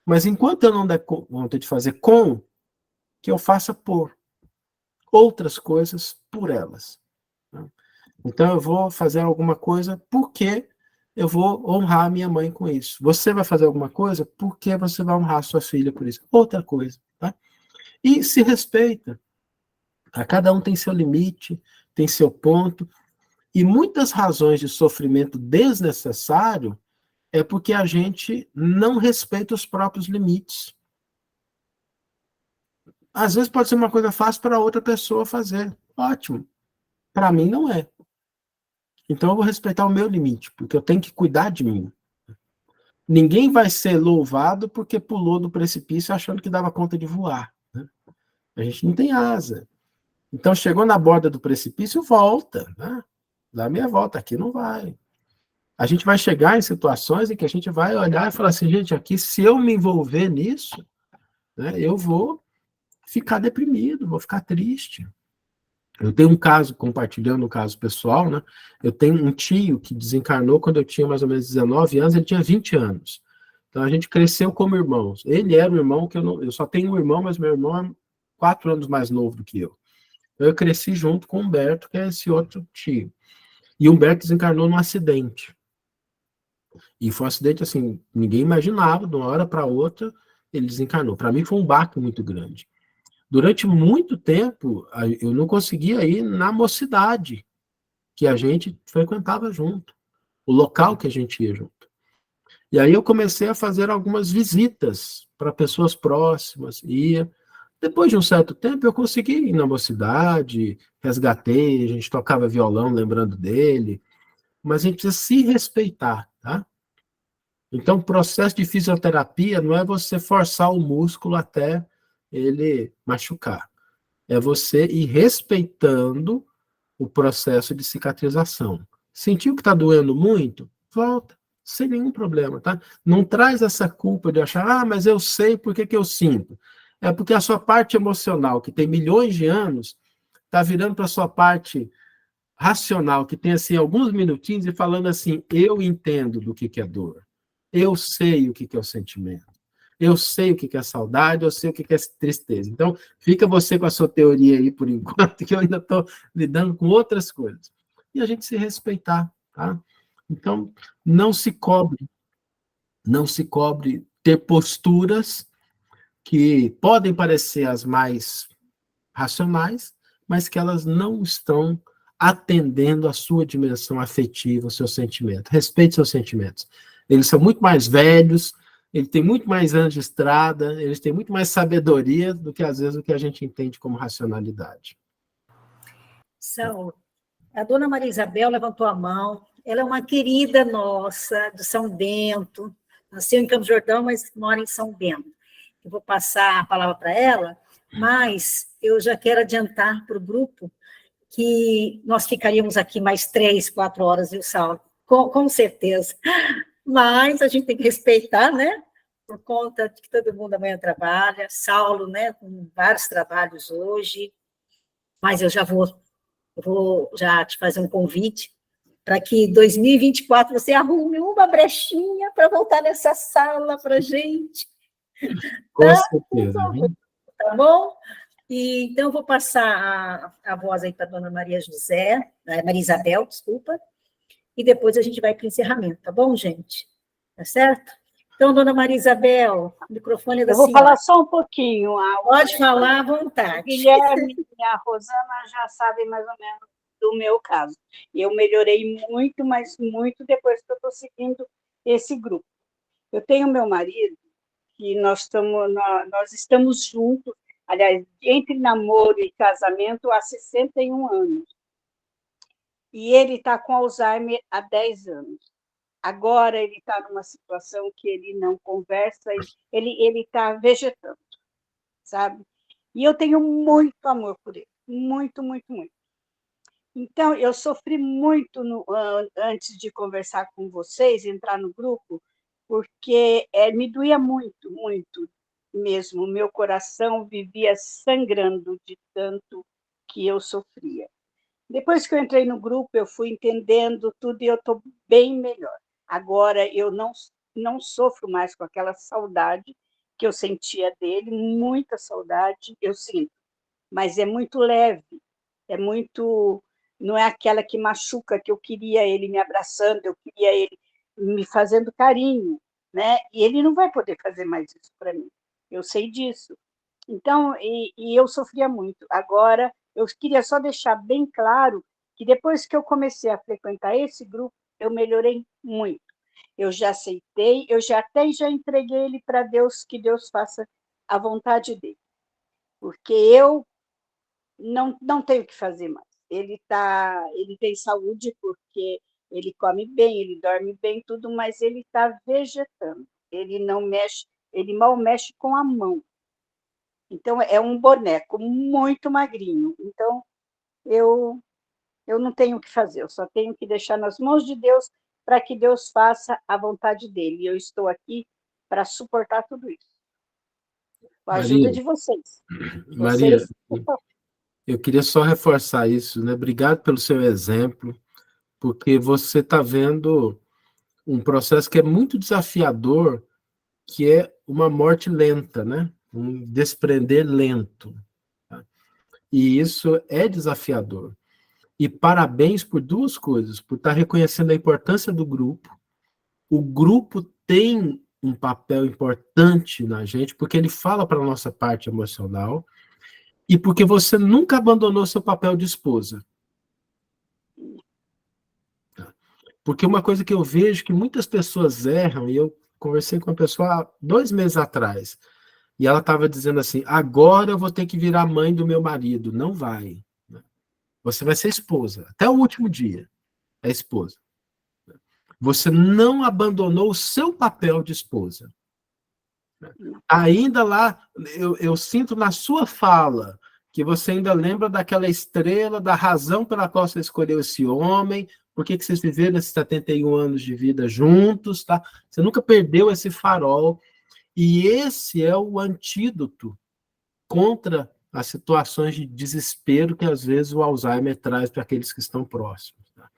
Mas enquanto eu não der conta de fazer com, que eu faça por outras coisas por elas. Né? Então eu vou fazer alguma coisa porque eu vou honrar a minha mãe com isso. Você vai fazer alguma coisa porque você vai honrar a sua filha por isso. Outra coisa. Tá? E se respeita. Cada um tem seu limite, tem seu ponto. E muitas razões de sofrimento desnecessário é porque a gente não respeita os próprios limites. Às vezes pode ser uma coisa fácil para outra pessoa fazer. Ótimo. Para mim não é. Então eu vou respeitar o meu limite, porque eu tenho que cuidar de mim. Ninguém vai ser louvado porque pulou do precipício achando que dava conta de voar. Né? A gente não tem asa. Então chegou na borda do precipício, volta. Né? Dá a meia volta, aqui não vai. A gente vai chegar em situações em que a gente vai olhar e falar assim, gente, aqui se eu me envolver nisso, né, eu vou ficar deprimido, vou ficar triste. Eu tenho um caso, compartilhando um caso pessoal, né? Eu tenho um tio que desencarnou quando eu tinha mais ou menos 19 anos, ele tinha 20 anos. Então a gente cresceu como irmãos. Ele era um irmão que eu só tenho um irmão, mas meu irmão é 4 anos mais novo do que eu. Então eu cresci junto com o Humberto, que é esse outro tio. E o Humberto desencarnou num acidente. E foi um acidente assim, ninguém imaginava, de uma hora para outra, ele desencarnou. Para mim foi um baque muito grande. Durante muito tempo, eu não conseguia ir na mocidade que a gente frequentava junto, o local que a gente ia junto. E aí eu comecei a fazer algumas visitas para pessoas próximas, ia. Depois de um certo tempo, eu consegui ir na mocidade, resgatei, a gente tocava violão lembrando dele, mas a gente precisa se respeitar, tá? Então, o processo de fisioterapia não é você forçar o músculo até ele machucar. É você ir respeitando o processo de cicatrização. Sentiu que está doendo muito? Volta. sem nenhum problema, tá? Não traz essa culpa de achar, mas eu sei por que eu sinto. É porque a sua parte emocional, que tem milhões de anos, está virando para a sua parte racional, que tem assim alguns minutinhos e falando assim, eu entendo do que é dor. Eu sei o que é o sentimento. Eu sei o que é saudade, eu sei o que é tristeza. Então, fica você com a sua teoria aí por enquanto, que eu ainda estou lidando com outras coisas. E a gente se respeitar, tá? Então, não se cobre ter posturas que podem parecer as mais racionais, mas que elas não estão atendendo à sua dimensão afetiva, ao seu sentimento. Respeite seus sentimentos. Eles são muito mais velhos, eles têm muito mais anos de estrada, eles têm muito mais sabedoria do que, às vezes, o que a gente entende como racionalidade. Saulo, a dona Maria Isabel levantou a mão, ela é uma querida nossa, de São Bento, nasceu em Campos do Jordão, mas mora em São Bento. Eu vou passar a palavra para ela, mas eu já quero adiantar para o grupo que nós ficaríamos aqui mais 3, 4 horas, viu, Saulo? Com certeza. Mas a gente tem que respeitar, né? Por conta de que todo mundo amanhã trabalha. Saulo, né? Com vários trabalhos hoje. Mas eu vou já te fazer um convite para que em 2024 você arrume uma brechinha para voltar nessa sala para a gente. Com certeza. Tá bom? E, então, eu vou passar a voz aí para a dona Maria Isabel, desculpa, e depois a gente vai para o encerramento, tá bom, gente? Tá certo? Então, dona Maria Isabel, o microfone é da senhora. Eu vou falar só um pouquinho. Pode falar à vontade. Guilherme e a Rosana já sabem mais ou menos do meu caso. Eu melhorei muito, mas muito depois que eu estou seguindo esse grupo. Eu tenho meu marido, que nós estamos juntos, aliás, entre namoro e casamento, há 61 anos. E ele está com Alzheimer há 10 anos. Agora ele está numa situação que ele não conversa, ele está vegetando, sabe? E eu tenho muito amor por ele, muito, muito, muito. Então, eu sofri muito antes de conversar com vocês, entrar no grupo, porque me doía muito, muito mesmo. Meu coração vivia sangrando de tanto que eu sofria. Depois que eu entrei no grupo, eu fui entendendo tudo e eu estou bem melhor. Agora, eu não sofro mais com aquela saudade que eu sentia dele, muita saudade eu sinto, mas é muito leve, não é aquela que machuca, que eu queria ele me abraçando, eu queria ele me fazendo carinho, né? E ele não vai poder fazer mais isso para mim, eu sei disso. Então, e eu sofria muito. Agora, eu queria só deixar bem claro que depois que eu comecei a frequentar esse grupo, eu melhorei muito. Eu já aceitei, eu já entreguei ele para Deus, que Deus faça a vontade dele. Porque eu não tenho o que fazer mais. Ele tem saúde porque ele come bem, ele dorme bem, tudo, mas ele está vegetando. Ele não mexe, ele mal mexe com a mão. Então, é um boneco muito magrinho. Então, eu não tenho o que fazer, eu só tenho que deixar nas mãos de Deus para que Deus faça a vontade dele. E eu estou aqui para suportar tudo isso. Com a ajuda de vocês. Maria, eu queria só reforçar isso, né? Obrigado pelo seu exemplo, porque você está vendo um processo que é muito desafiador, que é uma morte lenta, né? Um desprender lento. Tá? E isso é desafiador. E parabéns por duas coisas, por estar reconhecendo a importância do grupo. O grupo tem um papel importante na gente, porque ele fala para a nossa parte emocional, e porque você nunca abandonou seu papel de esposa. Porque uma coisa que eu vejo que muitas pessoas erram, e eu conversei com uma pessoa há 2 meses atrás, e ela estava dizendo assim, agora eu vou ter que virar mãe do meu marido. Não vai. Você vai ser esposa, até o último dia, é esposa. Você não abandonou o seu papel de esposa. Ainda lá, eu sinto na sua fala que você ainda lembra daquela estrela, da razão pela qual você escolheu esse homem, por que vocês viveram esses 71 anos de vida juntos, tá? Você nunca perdeu esse farol, e esse é o antídoto contra as situações de desespero que, às vezes, o Alzheimer traz para aqueles que estão próximos. Tá?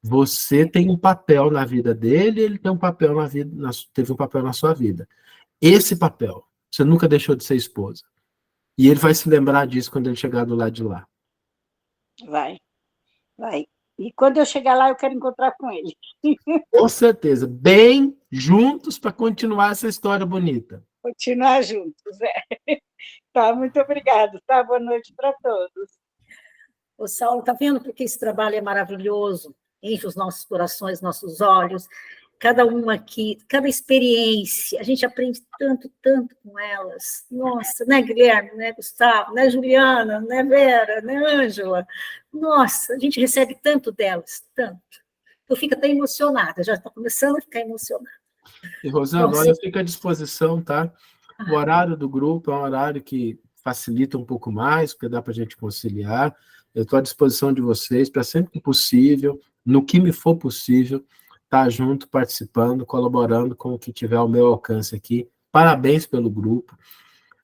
Você tem um papel na vida dele, ele tem um papel teve um papel na sua vida. Esse papel, você nunca deixou de ser esposa. E ele vai se lembrar disso quando ele chegar do lado de lá. Vai. E quando eu chegar lá, eu quero encontrar com ele. Com certeza. Bem juntos para continuar essa história bonita. Continuar juntos, Tá, muito obrigada, tá? Boa noite para todos. Ô, Saulo, tá vendo porque esse trabalho é maravilhoso? Enche os nossos corações, nossos olhos, cada uma aqui, cada experiência, a gente aprende tanto, tanto com elas. Nossa, né, Guilherme, né, Gustavo, né, Juliana, né, Vera, né, Ângela? Nossa, a gente recebe tanto delas, tanto. Eu fico até emocionada, já estou começando a ficar emocionada. E, Rosana, olha, eu fico à disposição, tá? O horário do grupo é um horário que facilita um pouco mais, porque dá para a gente conciliar. Eu estou à disposição de vocês para sempre que possível, no que me for possível, estar junto, participando, colaborando com o que tiver ao meu alcance aqui. Parabéns pelo grupo.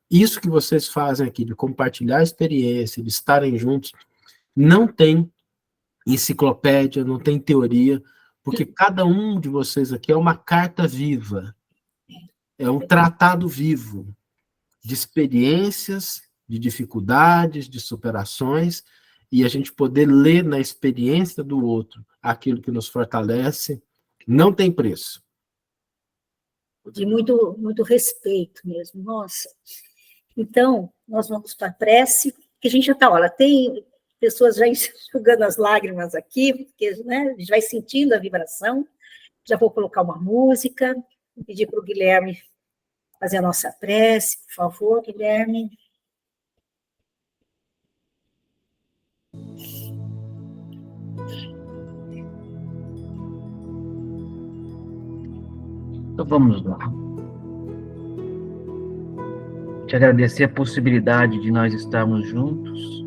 Isso que vocês fazem aqui, de compartilhar a experiência, de estarem juntos, não tem enciclopédia, não tem teoria, porque cada um de vocês aqui é uma carta viva, é um tratado vivo de experiências, de dificuldades, de superações, e a gente poder ler na experiência do outro aquilo que nos fortalece, não tem preço. De muito, muito respeito mesmo, nossa. Então, nós vamos para a prece, que a gente já está, olha, tem pessoas já enxugando as lágrimas aqui, porque, né, a gente vai sentindo a vibração. Já vou colocar uma música, vou pedir para o Guilherme fazer a nossa prece, por favor, Guilherme. Então vamos lá. Te agradecer a possibilidade de nós estarmos juntos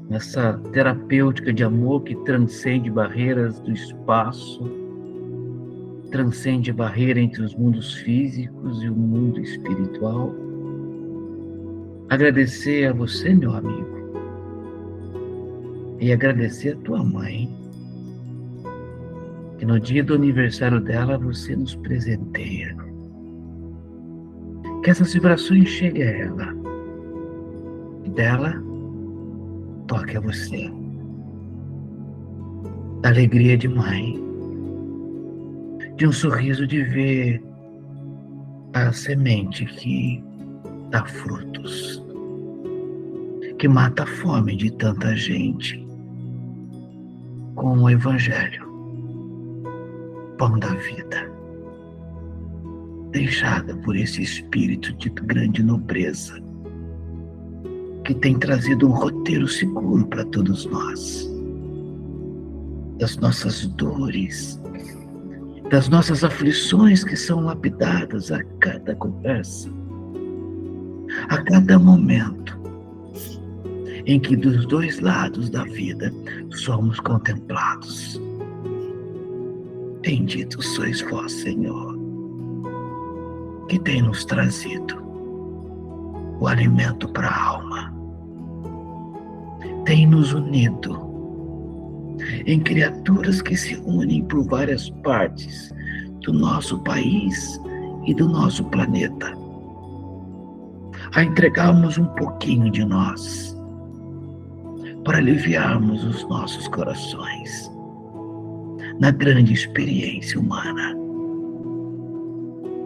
nessa terapêutica de amor que transcende barreiras do espaço, transcende a barreira entre os mundos físicos e o mundo espiritual. Agradecer a você, meu amigo, e agradecer a tua mãe, que no dia do aniversário dela você nos presenteia. Que essas vibrações cheguem a ela, e dela toque a você. Da alegria de mãe, de um sorriso de ver a semente que dá frutos, que mata a fome de tanta gente, com o Evangelho, pão da vida, deixada por esse espírito de grande nobreza, que tem trazido um roteiro seguro para todos nós, das nossas dores, das nossas aflições que são lapidadas a cada conversa, a cada momento em que dos dois lados da vida somos contemplados. Bendito sois vós, Senhor, que tem nos trazido o alimento para a alma, tem nos unido em criaturas que se unem por várias partes do nosso país e do nosso planeta, a entregarmos um pouquinho de nós para aliviarmos os nossos corações na grande experiência humana.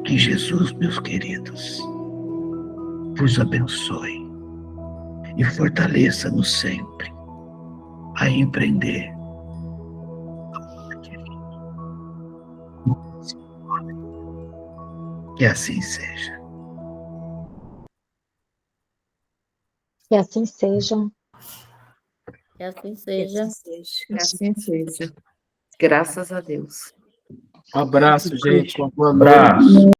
Que Jesus, meus queridos, vos abençoe e fortaleça-nos sempre a empreender. Que assim seja. Que assim seja. Que assim seja. Que assim seja. Graças a Deus. Um abraço, gente. Uma boa noite. Abraço.